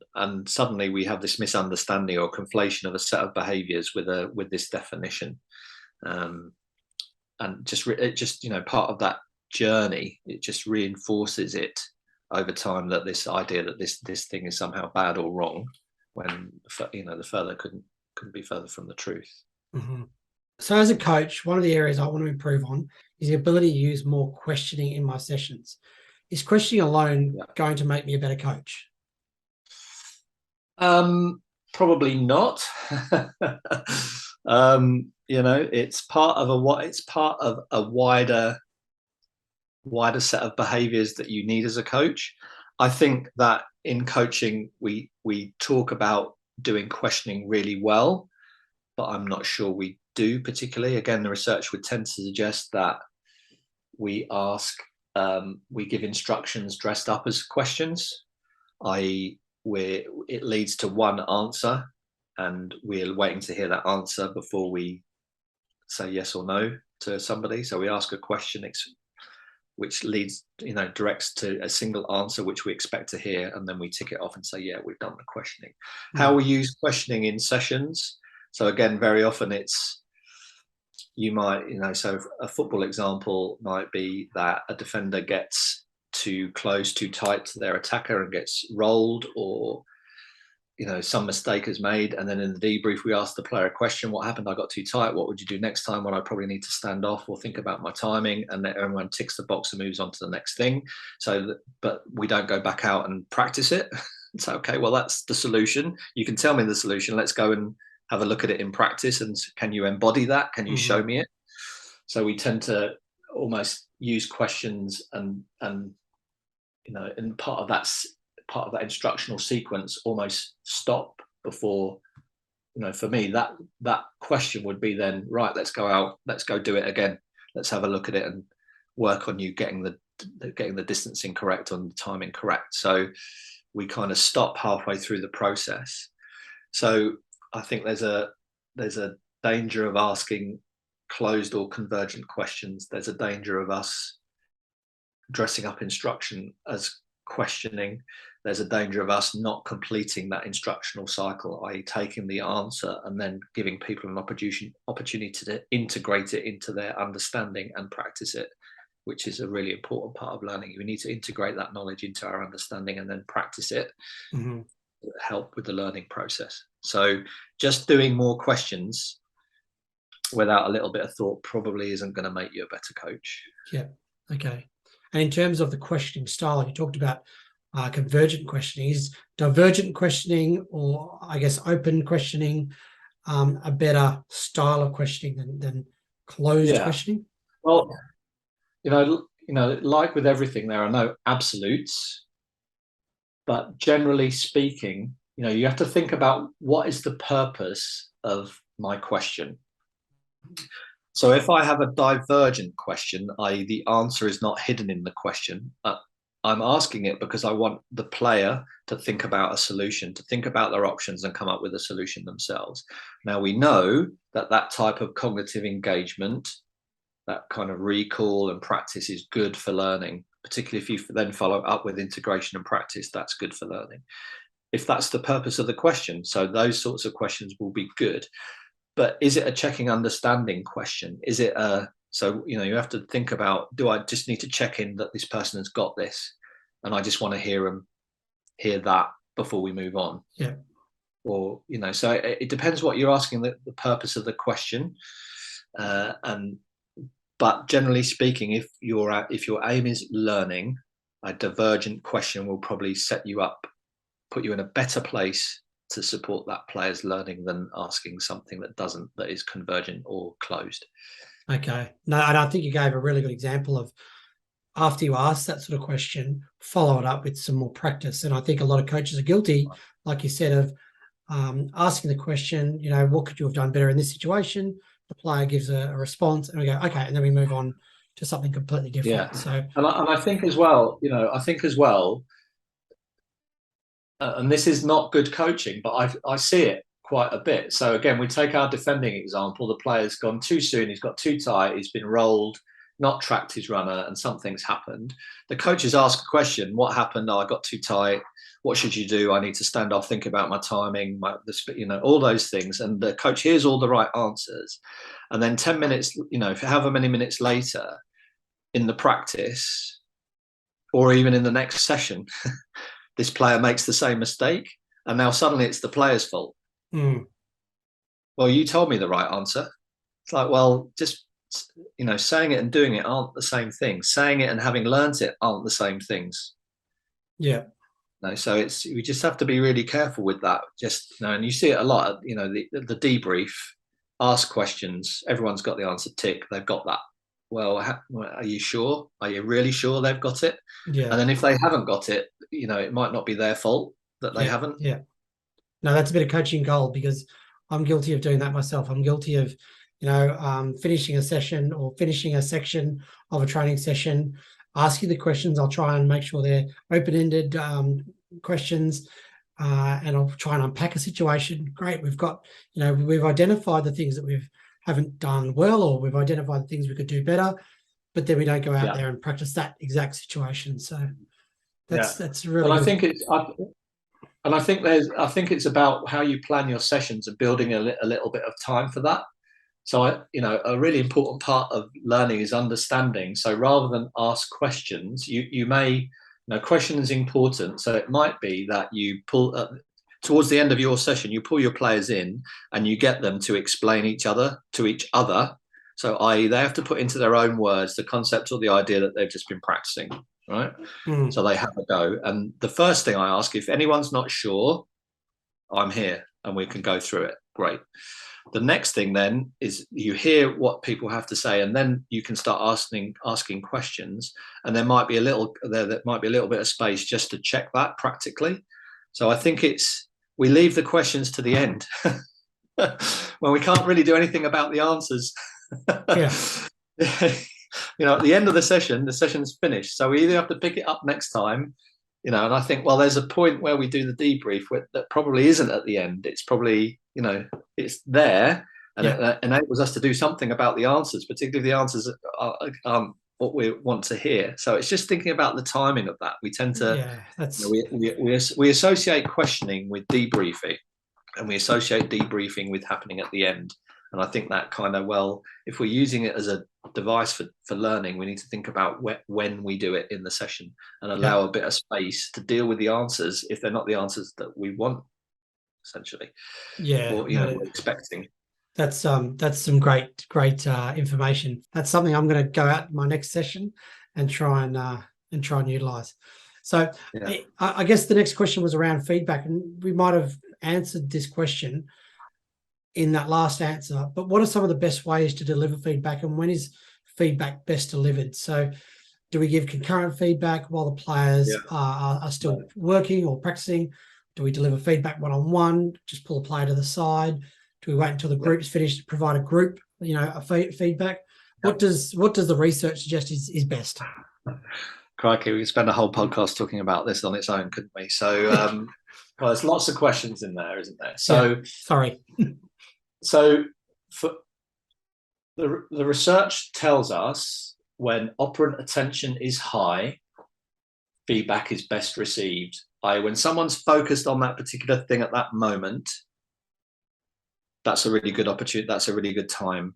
suddenly we have this misunderstanding or conflation of a set of behaviours with this definition, and part of that journey, it just reinforces it over time, that this idea that this thing is somehow bad or wrong, when the further couldn't be further from the truth. So as a coach, one of the areas I want to improve on is the ability to use more questioning in my sessions. Is questioning alone going to make me a better coach? Probably not. It's part of a wider set of behaviours that you need as a coach. I think that in coaching we talk about doing questioning really well, but I'm not sure we do particularly. Again, the research would tend to suggest that we give instructions dressed up as questions, i.e. it leads to one answer and we're waiting to hear that answer before we say yes or no to somebody. So we ask a question which directs to a single answer which we expect to hear, and then we tick it off and say, yeah, we've done the questioning. How we use questioning in sessions. So again, very often you might, so a football example might be that a defender gets too close, too tight to their attacker and gets rolled, or some mistake is made, and then in the debrief we ask the player a question: what happened? I got too tight. What would you do next time? Well, I probably need to stand off or think about my timing, and then everyone ticks the box and moves on to the next thing. But we don't go back out and practice it. It's okay, well, that's the solution. You can tell me the solution. Let's go and have a look at it in practice, and can you embody that? Can you show me it? So we tend to almost use questions and part of that instructional sequence almost stop before, for me, that question would be then, right, let's go out, let's go do it again, let's have a look at it and work on you getting the distancing correct and the timing correct. So we kind of stop halfway through the process. So I think there's a danger of asking closed or convergent questions. There's a danger of us dressing up instruction as questioning. There's a danger of us not completing that instructional cycle, i.e. taking the answer and then giving people an opportunity to integrate it into their understanding and practice it, which is a really important part of learning. We need to integrate that knowledge into our understanding and then practice it to help with the learning process. So just doing more questions without a little bit of thought probably isn't going to make you a better coach. Yeah. Okay. And in terms of the questioning style, you talked about convergent questioning. Is divergent questioning, or I guess open questioning, a better style of questioning than closed questioning? Well, like with everything, there are no absolutes, but generally speaking, you have to think about what is the purpose of my question. So if I have a divergent question, i.e. the answer is not hidden in the question, I'm asking it because I want the player to think about a solution, to think about their options and come up with a solution themselves. Now, we know that type of cognitive engagement that kind of recall and practice is good for learning, particularly if you then follow up with integration and practice. That's good for learning if that's the purpose of the question. So those sorts of questions will be good. But is it a checking understanding question? Is it so you have to think about, do I just need to check in that this person has got this, and I just want to hear that before we move on? Yeah. Or so it depends what you're asking, the purpose of the question, but generally speaking, if your aim is learning, a divergent question will probably set you up, put you in a better place to support that player's learning than asking something that is convergent or closed. Okay. No, and I think you gave a really good example of, after you ask that sort of question, follow it up with some more practice. And I think a lot of coaches are guilty, like you said, of asking the question, what could you have done better in this situation? The player gives a response, and we go, okay, and then we move on to something completely different. Yeah. So, and I think as well, and this is not good coaching, but I see it quite a bit. So again, we take our defending example. The player's gone too soon. He's got too tight. He's been rolled, not tracked his runner, and something's happened. The coaches ask a question: what happened? Oh, I got too tight. What should you do? I need to stand off, think about my timing, all those things. And the coach hears all the right answers. And then 10 minutes, however many minutes later in the practice, or even in the next session, this player makes the same mistake. And now suddenly it's the player's fault. Well, you told me the right answer. It's like, well, just, saying it and doing it aren't the same thing. Saying it and having learned it aren't the same things. Yeah. No, so we just have to be really careful with that. And you see it a lot. The debrief, ask questions. Everyone's got the answer. Tick. They've got that. Well, are you sure? Are you really sure they've got it? Yeah. And then if they haven't got it, it might not be their fault that they haven't. Yeah. No, that's a bit of coaching gold, because I'm guilty of doing that myself. I'm guilty of, finishing a session or finishing a section of a training session, asking the questions. I'll try and make sure they're open-ended questions, and I'll try and unpack a situation. Great, we've got, we've identified the things that we haven't done well, or we've identified the things we could do better, but then we don't go out there and practice that exact situation. So that's really. And I think it's about how you plan your sessions and building a little bit of time for that. So a really important part of learning is understanding. So rather than ask questions, you may, question is important. So it might be that you pull towards the end of your session, you pull your players in and you get them to explain to each other. So i.e. they have to put into their own words the concept or the idea that they've just been practicing, right? So they have a go. And the first thing I ask, if anyone's not sure, I'm here and we can go through it. Great. The next thing then is you hear what people have to say, and then you can start asking questions, and there might be a little bit of space just to check that practically. So I think we leave the questions to the end when we can't really do anything about the answers. At the end of the session's finished. So we either have to pick it up next time, and I think, well, there's a point where we do the debrief that probably isn't at the end. It's probably, it's there, and it enables us to do something about the answers, particularly if the answers are what we want to hear. So it's just thinking about the timing of that. We tend to, we associate questioning with debriefing, and we associate debriefing with happening at the end. And I think that kind of, if we're using it as a device for learning, we need to think about when we do it in the session and allow a bit of space to deal with the answers if they're not the answers that we want, essentially. Or we're expecting. That's some great information. That's something I'm going to go out in my next session and try and utilize. So I guess the next question was around feedback, and we might have answered this question in that last answer, but what are some of the best ways to deliver feedback, and when is feedback best delivered? So do we give concurrent feedback while the players are still working or practicing? Do we deliver feedback one-on-one, just pull a player to the side? Do we wait until the group's finished to provide a group, feedback? What does the research suggest is best? Crikey, we could spend a whole podcast talking about this on its own, couldn't we? So well, there's lots of questions in there, isn't there? So sorry. So The research tells us when operant attention is high, feedback is best received. When someone's focused on that particular thing at that moment, that's a really good opportunity. That's a really good time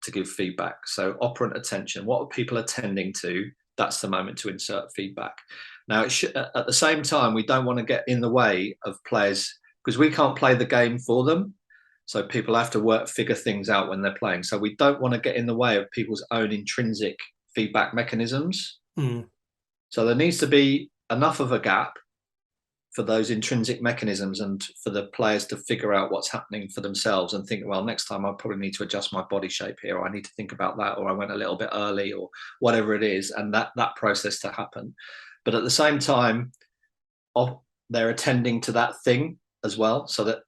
to give feedback. So operant attention, what are people attending to? That's the moment to insert feedback. Now, at the same time, we don't want to get in the way of players because we can't play the game for them. So people have to figure things out when they're playing. So we don't want to get in the way of people's own intrinsic feedback mechanisms. So there needs to be enough of a gap for those intrinsic mechanisms and for the players to figure out what's happening for themselves and think, well, next time I probably need to adjust my body shape here, or I need to think about that, or I went a little bit early, or whatever it is, and that process to happen. But at the same time, they're attending to that thing as well, so that,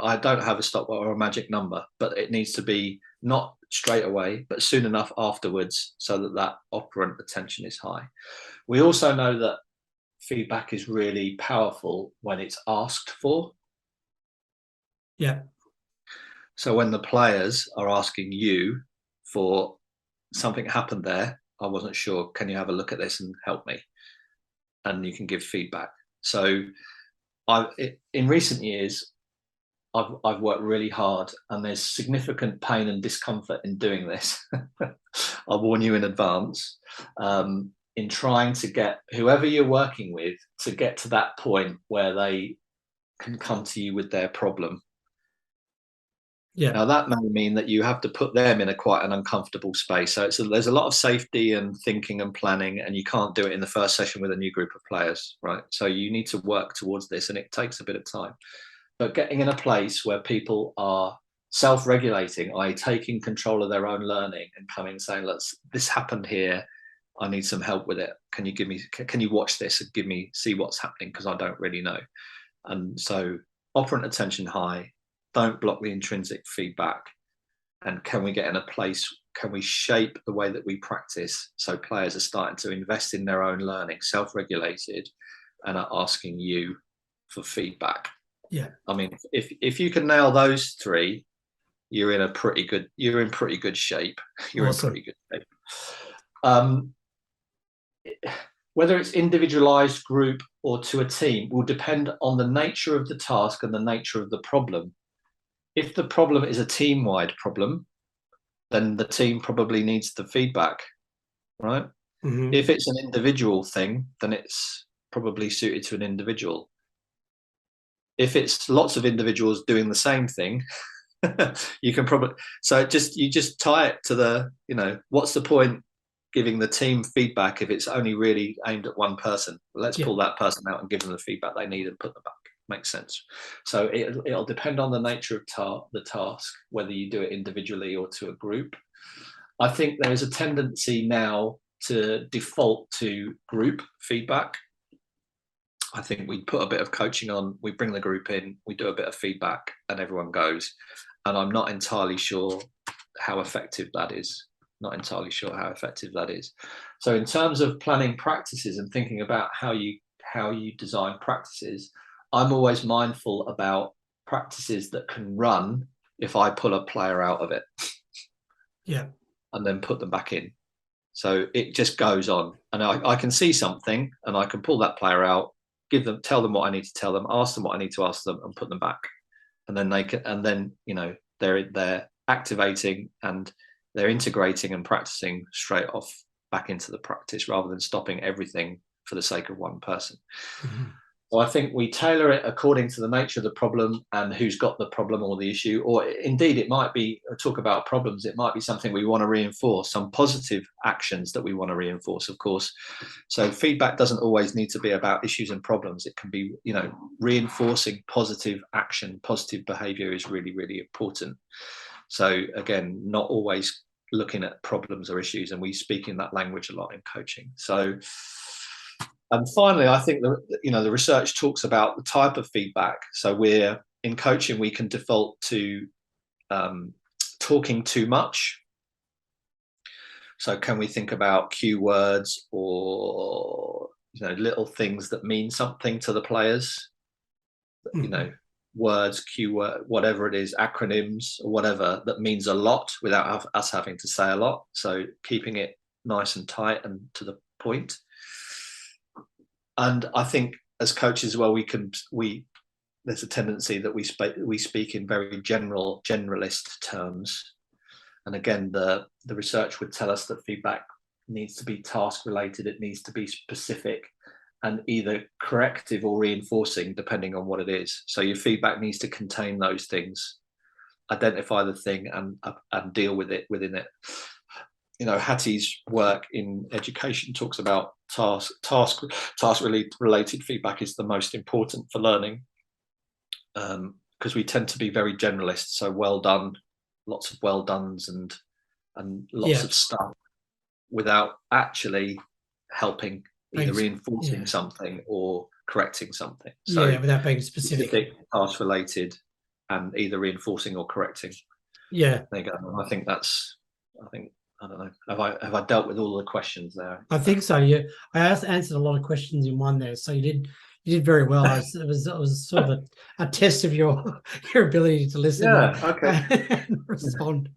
I don't have a stopwatch or a magic number, but it needs to be not straight away, but soon enough afterwards, so that operant attention is high. We also know that feedback is really powerful when it's asked for. Yeah. So when the players are asking you for something happened there, I wasn't sure, can you have a look at this and help me? And you can give feedback. So in recent years, I've worked really hard, and there's significant pain and discomfort in doing this. I'll warn you in advance. In trying to get whoever you're working with to get to that point where they can come to you with their problem. Yeah. Now that may mean that you have to put them in quite an uncomfortable space. So there's a lot of safety and thinking and planning, and you can't do it in the first session with a new group of players, right? So you need to work towards this, and it takes a bit of time. But getting in a place where people are self-regulating, i.e. taking control of their own learning and coming and saying, look, this happened here, I need some help with it. Can you watch this and see what's happening? Because I don't really know. And so operant attention high, don't block the intrinsic feedback. And can we get in a place, can we shape the way that we practice so players are starting to invest in their own learning, self-regulated, and are asking you for feedback? Yeah. I mean, if you can nail those three, you're in pretty good shape. You're awesome. in pretty good shape. Whether it's individualized, group, or to a team will depend on the nature of the task and the nature of the problem. If the problem is a team-wide problem, then the team probably needs the feedback, right? Mm-hmm. If it's an individual thing, then it's probably suited to an individual. If it's lots of individuals doing the same thing, you can probably, you just tie it to the, what's the point giving the team feedback if it's only really aimed at one person? Let's pull that person out and give them the feedback they need and put them back. Makes sense. So it'll depend on the nature of the task, whether you do it individually or to a group. I think there's a tendency now to default to group feedback. I think we put a bit of coaching on, we bring the group in, we do a bit of feedback, and everyone goes. And I'm not entirely sure how effective that is. So in terms of planning practices and thinking about how you design practices, I'm always mindful about practices that can run if I pull a player out of it. Yeah. And then put them back in. So it just goes on. And I can see something and I can pull that player out, tell them what I need to tell them, ask them what I need to ask them, and put them back. And then they're activating and they're integrating and practicing straight off back into the practice rather than stopping everything for the sake of one person. Mm-hmm. So I think we tailor it according to the nature of the problem and who's got the problem or the issue, or indeed it might be, talk about problems, it might be something we want to reinforce, some positive actions that we want to reinforce, of course. So feedback doesn't always need to be about issues and problems. It can be, reinforcing positive action, positive behavior is really, really important. So again, not always looking at problems or issues, and we speak in that language a lot in coaching. So, and finally, I think the research talks about the type of feedback. So in coaching, we can default to talking too much. So can we think about cue words or little things that mean something to the players? Mm-hmm. words, keyword, whatever it is, acronyms or whatever that means a lot without us having to say a lot. So keeping it nice and tight and to the point. And I think as coaches as well, there's a tendency that we speak in very generalist terms. And again, the research would tell us that feedback needs to be task related. It needs to be specific and either corrective or reinforcing, depending on what it is. So your feedback needs to contain those things, identify the thing and deal with it within it. You know, Hattie's work in education talks about task related feedback is the most important for learning, because we tend to be very generalist. So well done, lots of well dones and lots of stuff without actually helping, either reinforcing something or correcting something. So without being specific, task related and either reinforcing or correcting. Yeah. There you go. I don't know. Have I dealt with all the questions there? I think so. Yeah. I answered a lot of questions in one there. So you did very well. It was sort of a test of your ability to listen and respond.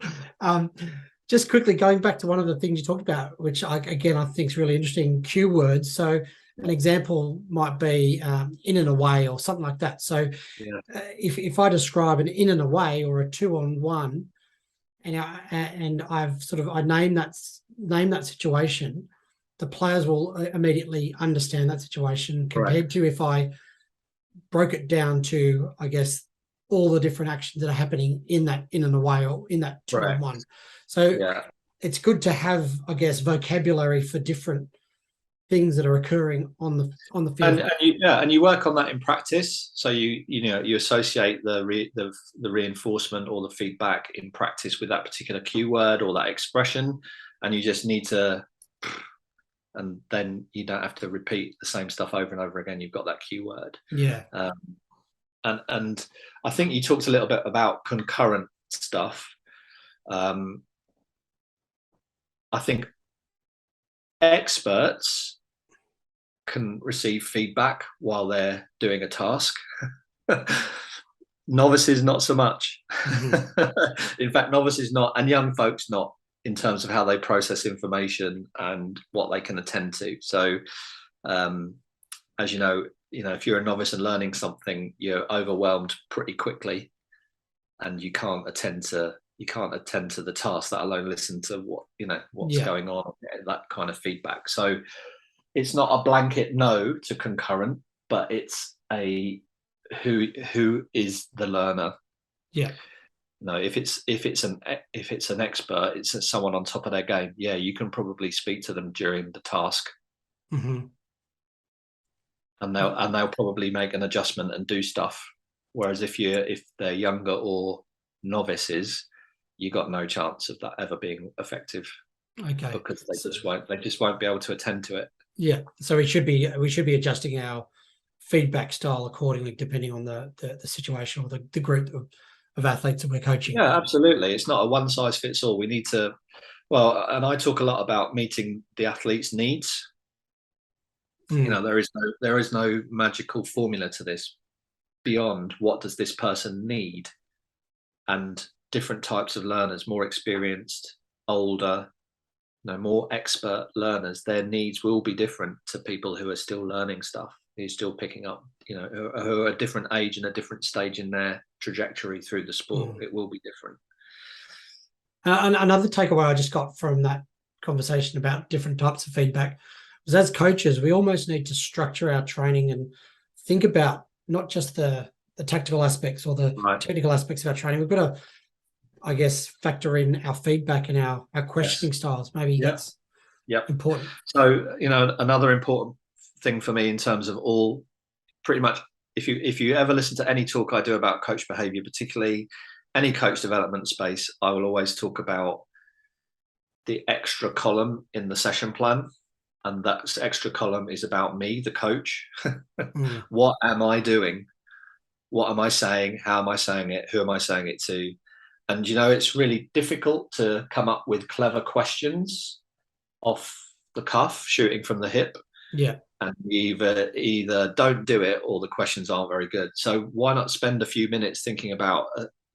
Just quickly going back to one of the things you talked about, which I think is really interesting, cue words. So an example might be in and away or something like that. So if I describe an in and away or a 2-on-1, and I name that situation, the players will immediately understand that situation compared to if I broke it down to, I guess, all the different actions that are happening in that in and away or in that 2-on-1. So it's good to have, I guess, vocabulary for different things that are occurring on the field. And you work on that in practice. So you associate the reinforcement or the feedback in practice with that particular keyword or that expression, and you just need to, and then you don't have to repeat the same stuff over and over again. You've got that keyword. And I think you talked a little bit about concurrent stuff. I think experts can receive feedback while they're doing a task. Novices, not so much. In fact, novices not, and young folks not, in terms of how they process information and what they can attend to. So, as you know, if you're a novice and learning something, you're overwhelmed pretty quickly, and you can't attend to the task, let alone listen to what's going on, that kind of feedback. So it's not a blanket no to concurrent, but it's a who is the learner. If it's an expert, it's someone on top of their game. You can probably speak to them during the task, and they'll probably make an adjustment and do stuff. Whereas if they're younger or novices, you got no chance of that ever being effective. Because they just won't be able to attend to it. So we should be adjusting our feedback style accordingly, depending on the situation or the group of athletes that we're coaching. Absolutely. It's not a one size fits all. We need to, and I talk a lot about meeting the athlete's needs. There is no magical formula to this beyond what does this person need, and different types of learners, more experienced, older, more expert learners, their needs will be different to people who are still learning stuff, who's still picking up, who are a different age and a different stage in their trajectory through the sport. It will be different. And another takeaway I just got from that conversation about different types of feedback was, as coaches, we almost need to structure our training and think about not just the tactical aspects or the technical aspects of our training. We've got to, I guess, factor in our feedback and our questioning styles. Maybe that's important. So, another important thing for me in terms of pretty much, if you ever listen to any talk I do about coach behavior, particularly any coach development space, I will always talk about the extra column in the session plan. And that extra column is about me, the coach. What am I doing? What am I saying? How am I saying it? Who am I saying it to? And, it's really difficult to come up with clever questions off the cuff, shooting from the hip. and you either don't do it or the questions aren't very good. So why not spend a few minutes thinking about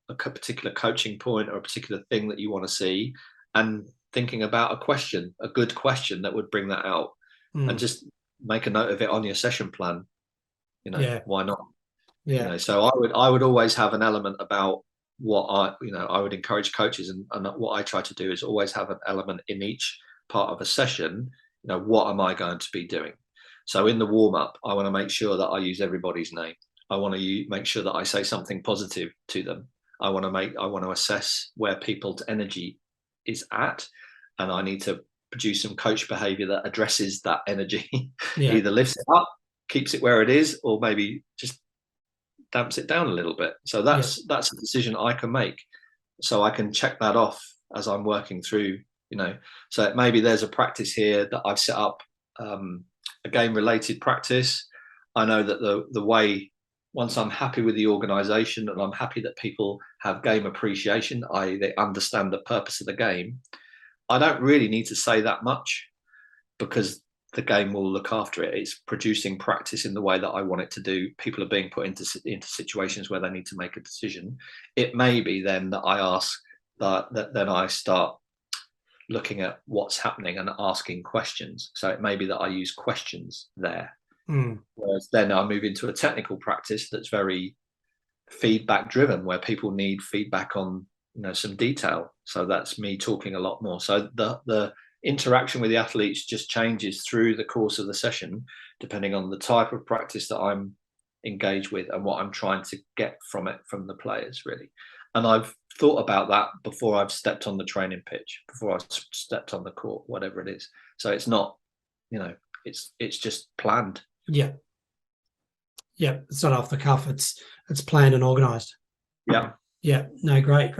a particular coaching point or a particular thing that you want to see, and thinking about a good question that would bring that out, and just make a note of it on your session plan. Why not? So I would always have an element about what I would encourage coaches, and what I try to do is always have an element in each part of a session. What am I going to be doing? So in the warm-up, I want to make sure that I use everybody's name. I want to make sure that I say something positive to them. I want to assess where people's energy is at, and I need to produce some coach behavior that addresses that energy. Either lifts it up, keeps it where it is, or maybe just damps it down a little bit. So that's a decision I can make. So I can check that off as I'm working through, So maybe there's a practice here that I've set up, a game related practice. I know that the way, once I'm happy with the organization and I'm happy that people have game appreciation, i.e. they understand the purpose of the game, I don't really need to say that much, because the game will look after it. It's producing practice in the way that I want it to do. People are being put into situations where they need to make a decision. It may be then that I ask that then I start looking at what's happening and asking questions. So it may be that I use questions there. Whereas then I move into a technical practice that's very feedback driven, where people need feedback on some detail. So that's me talking a lot more. So the interaction with the athletes just changes through the course of the session, depending on the type of practice that I'm engaged with and what I'm trying to get from the players, really. And I've thought about that before I've stepped on the training pitch, before I've stepped on the court, whatever it is. So it's not, it's just planned. Yeah. It's not off the cuff. It's planned and organised. Yeah. No, great.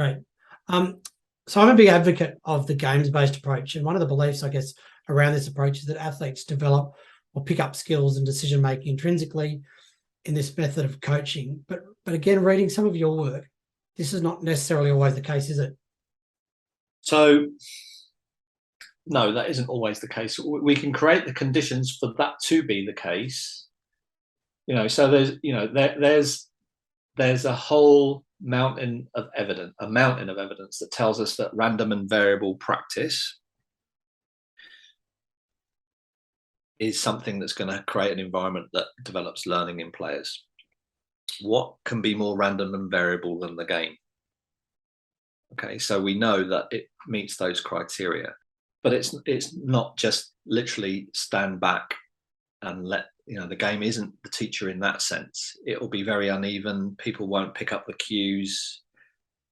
So I'm a big advocate of the games-based approach, and one of the beliefs, I guess, around this approach is that athletes develop or pick up skills and decision-making intrinsically in this method of coaching. But again, reading some of your work, this is not necessarily always the case, is it? So, no, that isn't always the case. We can create the conditions for that to be the case. So there's a whole mountain of evidence that tells us that random and variable practice is something that's going to create an environment that develops learning in players. What can be more random and variable than the game? Okay, so we know that it meets those criteria, but it's not just literally stand back and let the game isn't the teacher in that sense. It will be very uneven. People won't pick up the cues.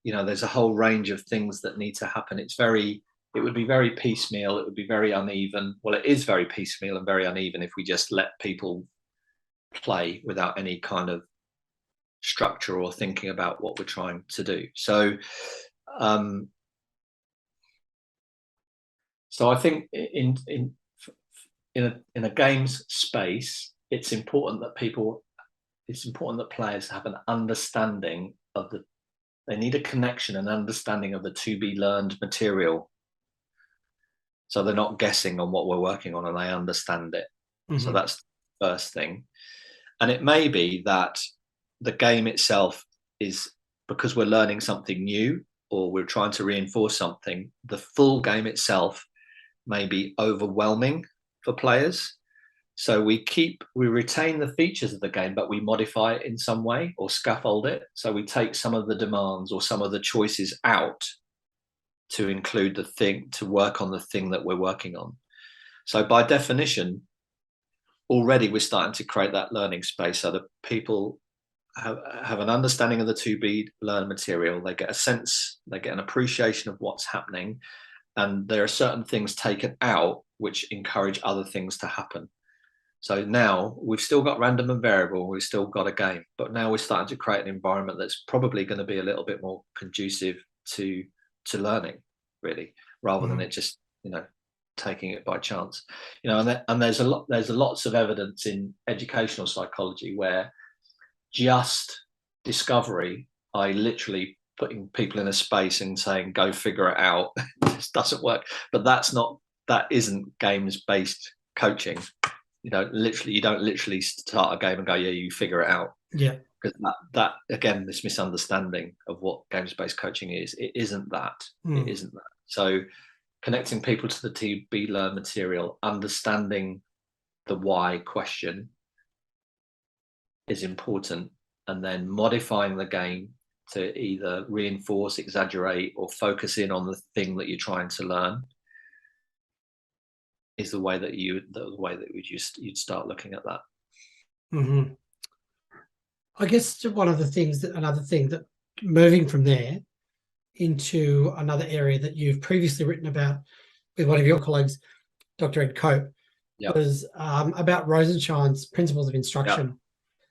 There's a whole range of things that need to happen. It would be very piecemeal. It would be very uneven. Well, it is very piecemeal and very uneven if we just let people play without any kind of structure or thinking about what we're trying to do. So I think in a games space, it's important that players have an understanding of they need a connection and understanding of the to be learned material. So they're not guessing on what we're working on, and they understand it. Mm-hmm. So that's the first thing. And it may be that the game itself is, because we're learning something new or we're trying to reinforce something, the full game itself may be overwhelming for players. So we retain the features of the game, but we modify it in some way or scaffold it. So we take some of the demands or some of the choices out to include to work on the thing that we're working on. So by definition, already we're starting to create that learning space so that people have an understanding of the to be learned material. They get a sense, they get an appreciation of what's happening, and there are certain things taken out which encourage other things to happen. So now we've still got random and variable, we've still got a game, but now we're starting to create an environment that's probably going to be a little bit more conducive to learning, really, rather than it just, taking it by chance. And there's lots of evidence in educational psychology where just discovery, literally putting people in a space and saying, go figure it out, just doesn't work. But that isn't games-based coaching. You don't literally start a game and go, yeah, you figure it out. Yeah. Because that again, this misunderstanding of what games-based coaching is, it isn't that. It isn't that. So connecting people to the to-be learned material, understanding the why question is important, and then modifying the game to either reinforce, exaggerate, or focus in on the thing that you're trying to learn is the way that you'd start looking at that. Mm-hmm. I guess another thing that moving from there into another area that you've previously written about with one of your colleagues, Dr. Ed Cope, was about Rosenshine's principles of instruction.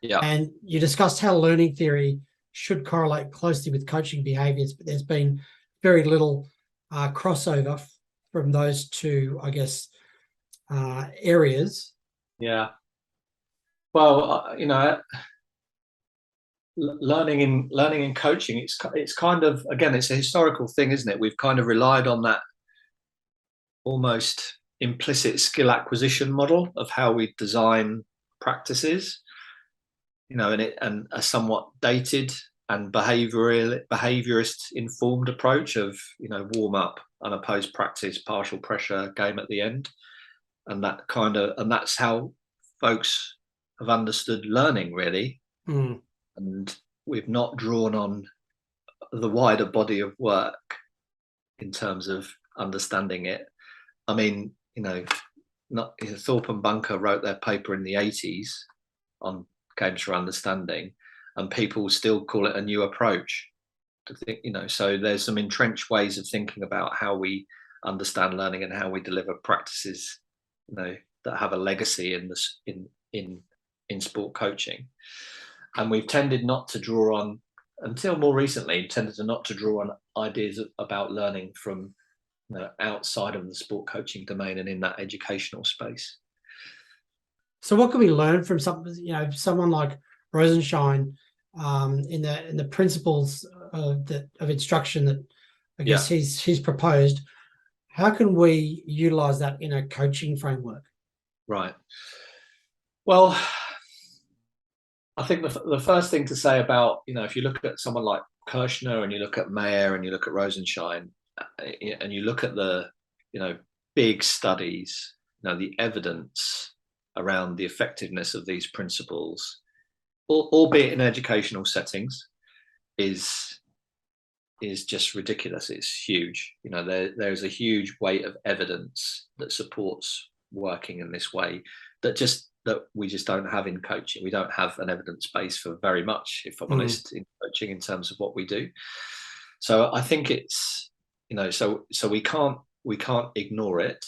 Yeah. And you discussed how learning theory should correlate closely with coaching behaviours, but there's been very little crossover from those two, I guess, areas. Yeah. Well, learning in coaching, it's kind of, again, it's a historical thing, isn't it? We've kind of relied on that almost implicit skill acquisition model of how we design practices, and a somewhat dated and behaviorist informed approach of, warm up, unopposed practice, partial pressure, game at the end. And that's how folks have understood learning, really. And we've not drawn on the wider body of work in terms of understanding it. I mean, Thorpe and Bunker wrote their paper in the 80s on games for understanding, and people still call it a new approach to think, so there's some entrenched ways of thinking about how we understand learning and how we deliver practices, that have a legacy in this in sport coaching. And we've tended not to draw on, until more recently, not to draw on ideas about learning from outside of the sport coaching domain and in that educational space. So what can we learn from someone like Rosenshine in the principles of instruction that I guess he's proposed? How can we utilize that in a coaching framework? Right. Well, I think the first thing to say about, if you look at someone like Kirshner and you look at Mayer and you look at Rosenshine and you look at the, big studies, the evidence around the effectiveness of these principles, albeit in educational settings, is just ridiculous. It's huge. There's a huge weight of evidence that supports working in this way that we just don't have in coaching. We don't have an evidence base for very much, if I'm honest, in coaching in terms of what we do. So I think it's, so we can't ignore it.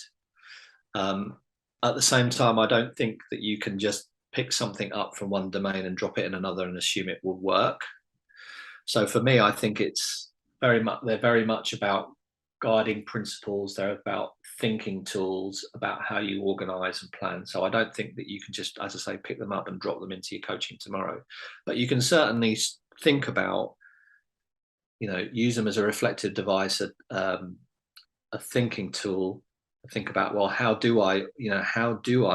At the same time, I don't think that you can just pick something up from one domain and drop it in another and assume it will work. So for me, I think they're very much about guiding principles. They're about thinking tools, about how you organize and plan. So I don't think that you can just, as I say, pick them up and drop them into your coaching tomorrow. But you can certainly think about, use them as a reflective device, a thinking tool. Think about, well, how do I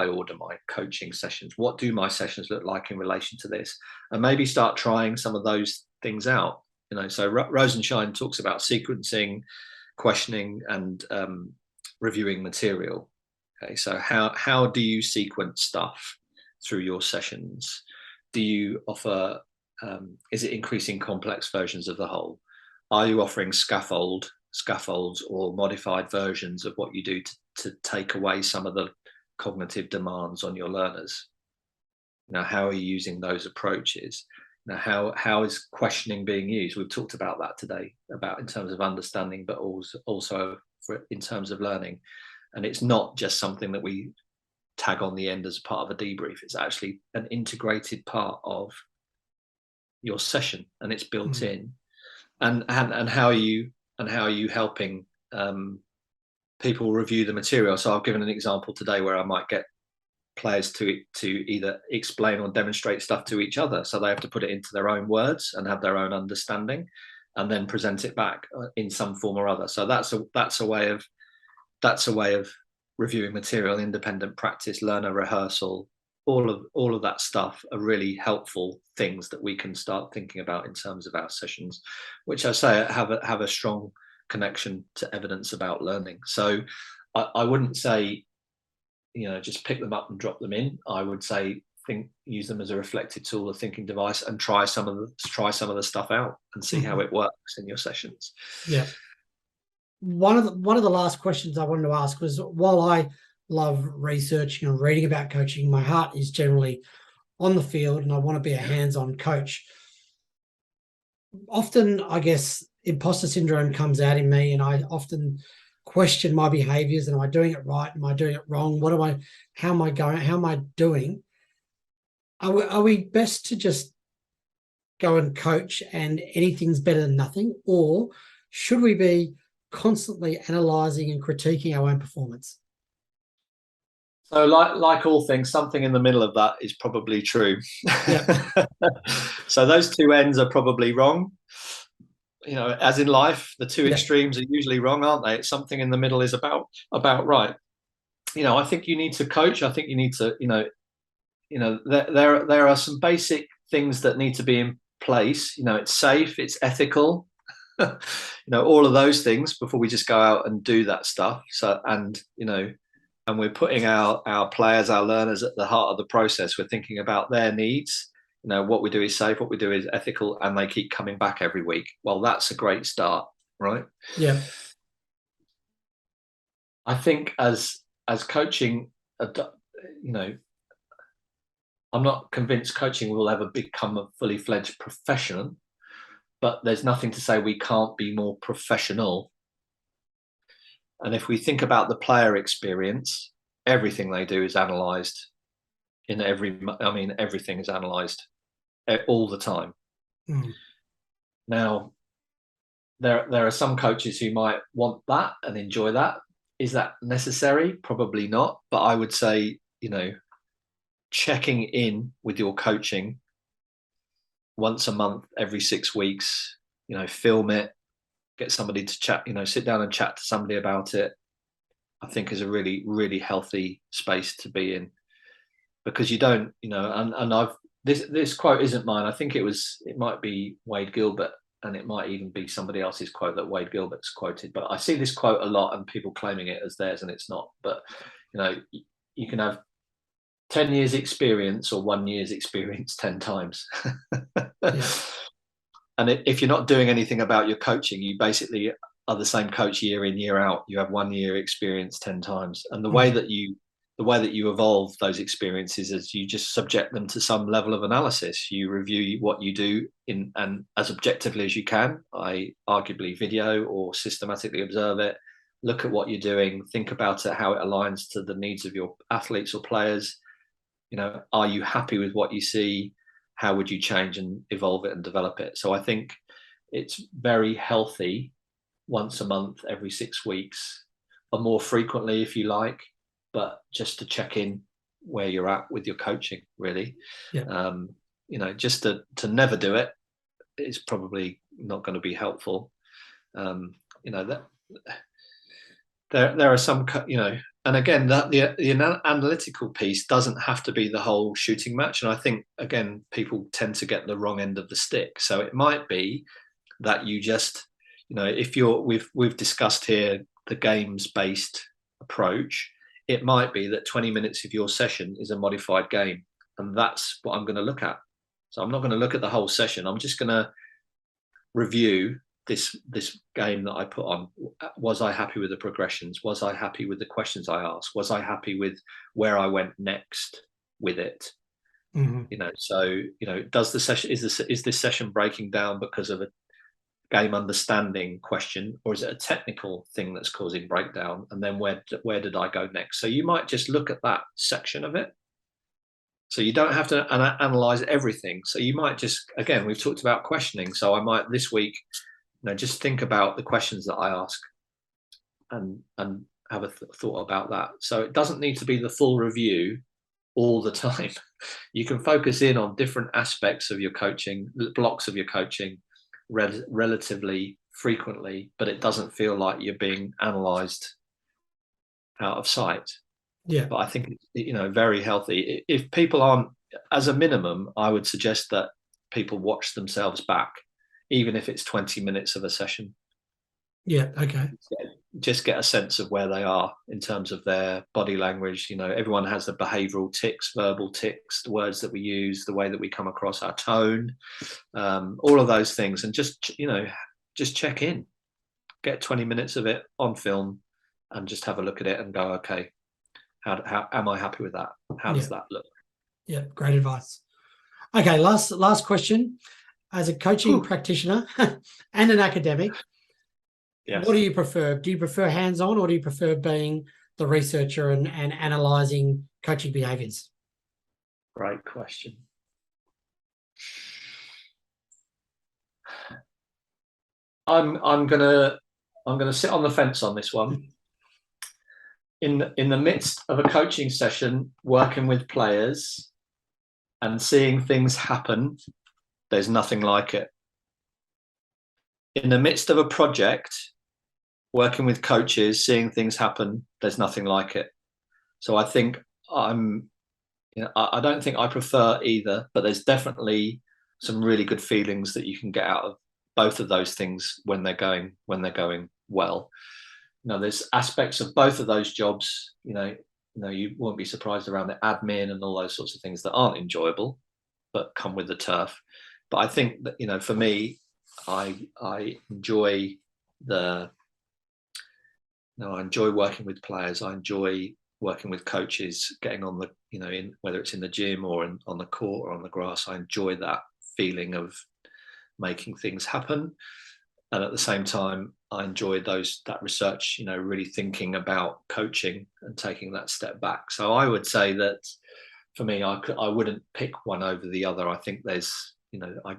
order my coaching sessions? What do my sessions look like in relation to this? And maybe start trying some of those things out. So Rosenshine talks about sequencing, questioning, and reviewing material. Okay, so how do you sequence stuff through your sessions? Do you offer? Is it increasing complex versions of the whole? Are you offering scaffolds or modified versions of what you do to take away some of the cognitive demands on your learners? How are you using those approaches? How is questioning being used? We've talked about that today, about in terms of understanding, but also in terms of learning. And it's not just something that we tag on the end as part of a debrief. It's actually an integrated part of your session, and it's built in. And how are you helping people review the material? So I've given an example today where I might get players to either explain or demonstrate stuff to each other, so they have to put it into their own words and have their own understanding, and then present it back in some form or other. So that's a way of reviewing material, independent practice, learner rehearsal, all of that stuff are really helpful things that we can start thinking about in terms of our sessions, which I say have a strong connection to evidence about learning. So I wouldn't say, just pick them up and drop them in. I would say use them as a reflective tool, a thinking device, and try some of the stuff out and see how it works in your sessions. Yeah. One of the last questions I wanted to ask was, while I love researching and reading about coaching, my heart is generally on the field and I want to be a hands-on coach. Often, I guess, imposter syndrome comes out in me, and I often question my behaviours. Am I doing it right? Am I doing it wrong? How am I doing? Are we best to just go and coach and anything's better than nothing? Or should we be constantly analysing and critiquing our own performance? So like all things, something in the middle of that is probably true. Yeah. So those two ends are probably wrong. As in life, the two extremes are usually wrong, aren't they? Something in the middle is about right. I think you need to coach. I think you need to, there are some basic things that need to be in place. It's safe, it's ethical, all of those things before we just go out and do that stuff. So, and we're putting our players, our learners at the heart of the process. We're thinking about their needs. What we do is safe, what we do is ethical, and they keep coming back every week. Well, that's a great start, right? Yeah. I think as coaching, I'm not convinced coaching will ever become a fully fledged profession, but there's nothing to say we can't be more professional. And if we think about the player experience, everything they do is analysed everything is analysed all the time. Now, there are some coaches who might want that and enjoy that. Is that necessary? Probably not. But I would say, checking in with your coaching once a month, every 6 weeks, film it, get somebody to chat, sit down and chat to somebody about it, I think is a really, really healthy space to be in. Because you don't, and this quote isn't mine. I think it might be Wade Gilbert, and it might even be somebody else's quote that Wade Gilbert's quoted. But I see this quote a lot and people claiming it as theirs, and it's not. But, you can have 10 years experience or 1 year's experience 10 times. Yeah. And if you're not doing anything about your coaching, you basically are the same coach year in, year out. You have 1 year experience 10 times. And the way that you evolve those experiences is you just subject them to some level of analysis. You review what you do and as objectively as you can, arguably video or systematically observe it, look at what you're doing, think about it, how it aligns to the needs of your athletes or players. Are you happy with what you see? How would you change and evolve it and develop it? So I think it's very healthy once a month, every 6 weeks, or more frequently if you like, but just to check in where you're at with your coaching, really. Yeah. Just to never do it is probably not going to be helpful. That there are some, and again, that the analytical piece doesn't have to be the whole shooting match. And I think, again, people tend to get the wrong end of the stick. So it might be that you just, if we've discussed here the games-based approach, it might be that 20 minutes of your session is a modified game. And that's what I'm going to look at. So I'm not going to look at the whole session. I'm just going to review this game that I put on. Was I happy with the progressions? Was I happy with the questions I asked? Was I happy with where I went next with it? So does the session is this session breaking down because of a game understanding question, or is it a technical thing that's causing breakdown? And then where did I go next? So you might just look at that section of it. So you don't have to analyze everything. So you might just, again, we've talked about questioning. So I might this week, just think about the questions that I ask and have a thought about that. So it doesn't need to be the full review all the time. You can focus in on different aspects of your coaching, blocks of your coaching relatively frequently, but it doesn't feel like you're being analyzed out of sight. Yeah. But I think, very healthy. If people aren't, as a minimum, I would suggest that people watch themselves back, even if it's 20 minutes of a session. Yeah. Okay. Just get a sense of where they are in terms of their body language. Everyone has the behavioural tics, verbal tics, the words that we use, the way that we come across, our tone, all of those things. And just check in, get 20 minutes of it on film and just have a look at it and go, okay, how am I happy with that? How does that look? Yeah, great advice. Okay, last question. As a coaching practitioner and an academic, yes. What do you prefer? Do you prefer hands-on, or do you prefer being the researcher and analysing coaching behaviours? Great question. I'm gonna sit on the fence on this one. In the midst of a coaching session, working with players and seeing things happen, there's nothing like it. In the midst of a project, working with coaches, seeing things happen, there's nothing like it. So I think I don't think I prefer either, but there's definitely some really good feelings that you can get out of both of those things when they're going well. There's aspects of both of those jobs, you won't be surprised around the admin and all those sorts of things that aren't enjoyable, but come with the turf. But I think that, for me, I enjoy I enjoy working with players. I enjoy working with coaches, getting on the, in whether it's in the gym or on the court or on the grass. I enjoy that feeling of making things happen. And at the same time, I enjoy that research, really thinking about coaching and taking that step back. So I would say that for me, I wouldn't pick one over the other. I think there's, I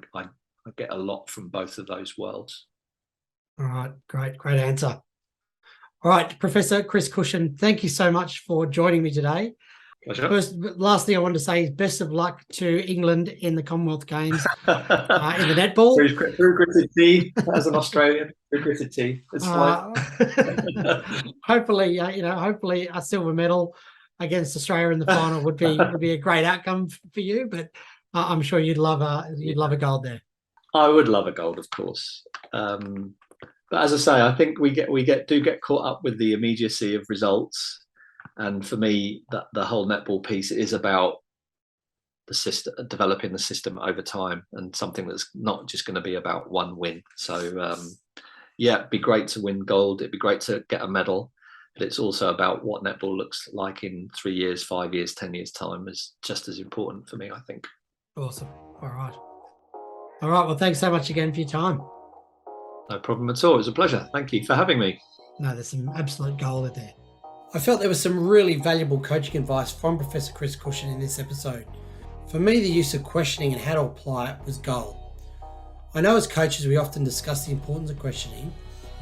get a lot from both of those worlds. All right, great answer. All right, Professor Chris Cushion, thank you so much for joining me today. Pleasure. Last thing I wanted to say is best of luck to England in the Commonwealth Games in the netball. Through gritted teeth, as an Australian, through gritted teeth. It's fine. Hopefully a silver medal against Australia in the final would be a great outcome for you. But I'm sure you'd love a gold there. I would love a gold, of course. But as I say, I think we do get caught up with the immediacy of results. And for me, the whole netball piece is about the system, developing the system over time, and something that's not just going to be about one win. So, it'd be great to win gold. It'd be great to get a medal, but it's also about what netball looks like in 3 years, 5 years, 10 years time is just as important for me, I think. Awesome. All right. Well, thanks so much again for your time. No problem at all. It was a pleasure. Thank you for having me. No, there's some absolute gold there. I felt there was some really valuable coaching advice from Professor Chris Cushion in this episode. For me, the use of questioning and how to apply it was gold. I know as coaches we often discuss the importance of questioning.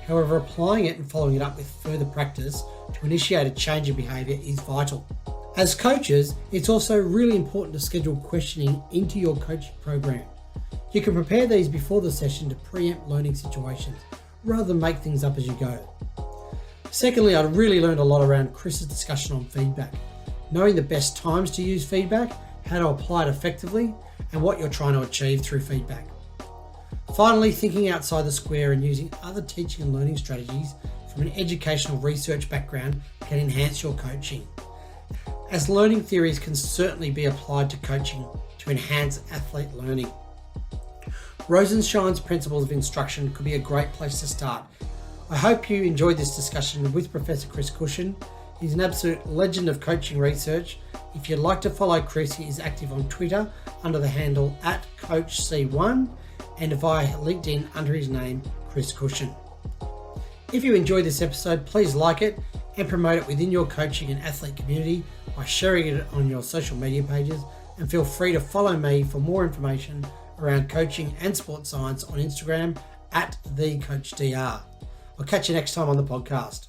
However, applying it and following it up with further practice to initiate a change in behaviour is vital. As coaches, it's also really important to schedule questioning into your coaching program. You can prepare these before the session to preempt learning situations rather than make things up as you go. Secondly, I really learned a lot around Chris's discussion on feedback, knowing the best times to use feedback, how to apply it effectively, and what you're trying to achieve through feedback. Finally, thinking outside the square and using other teaching and learning strategies from an educational research background can enhance your coaching, as learning theories can certainly be applied to coaching to enhance athlete learning. Rosenshine's Principles of Instruction could be a great place to start. I hope you enjoyed this discussion with Professor Chris Cushion. He's an absolute legend of coaching research. If you'd like to follow Chris, he is active on Twitter under the handle @CoachC1 and via LinkedIn under his name, Chris Cushion. If you enjoyed this episode, please like it and promote it within your coaching and athlete community by sharing it on your social media pages, and feel free to follow me for more information around coaching and sports science on Instagram @TheCoachDR. I'll catch you next time on the podcast.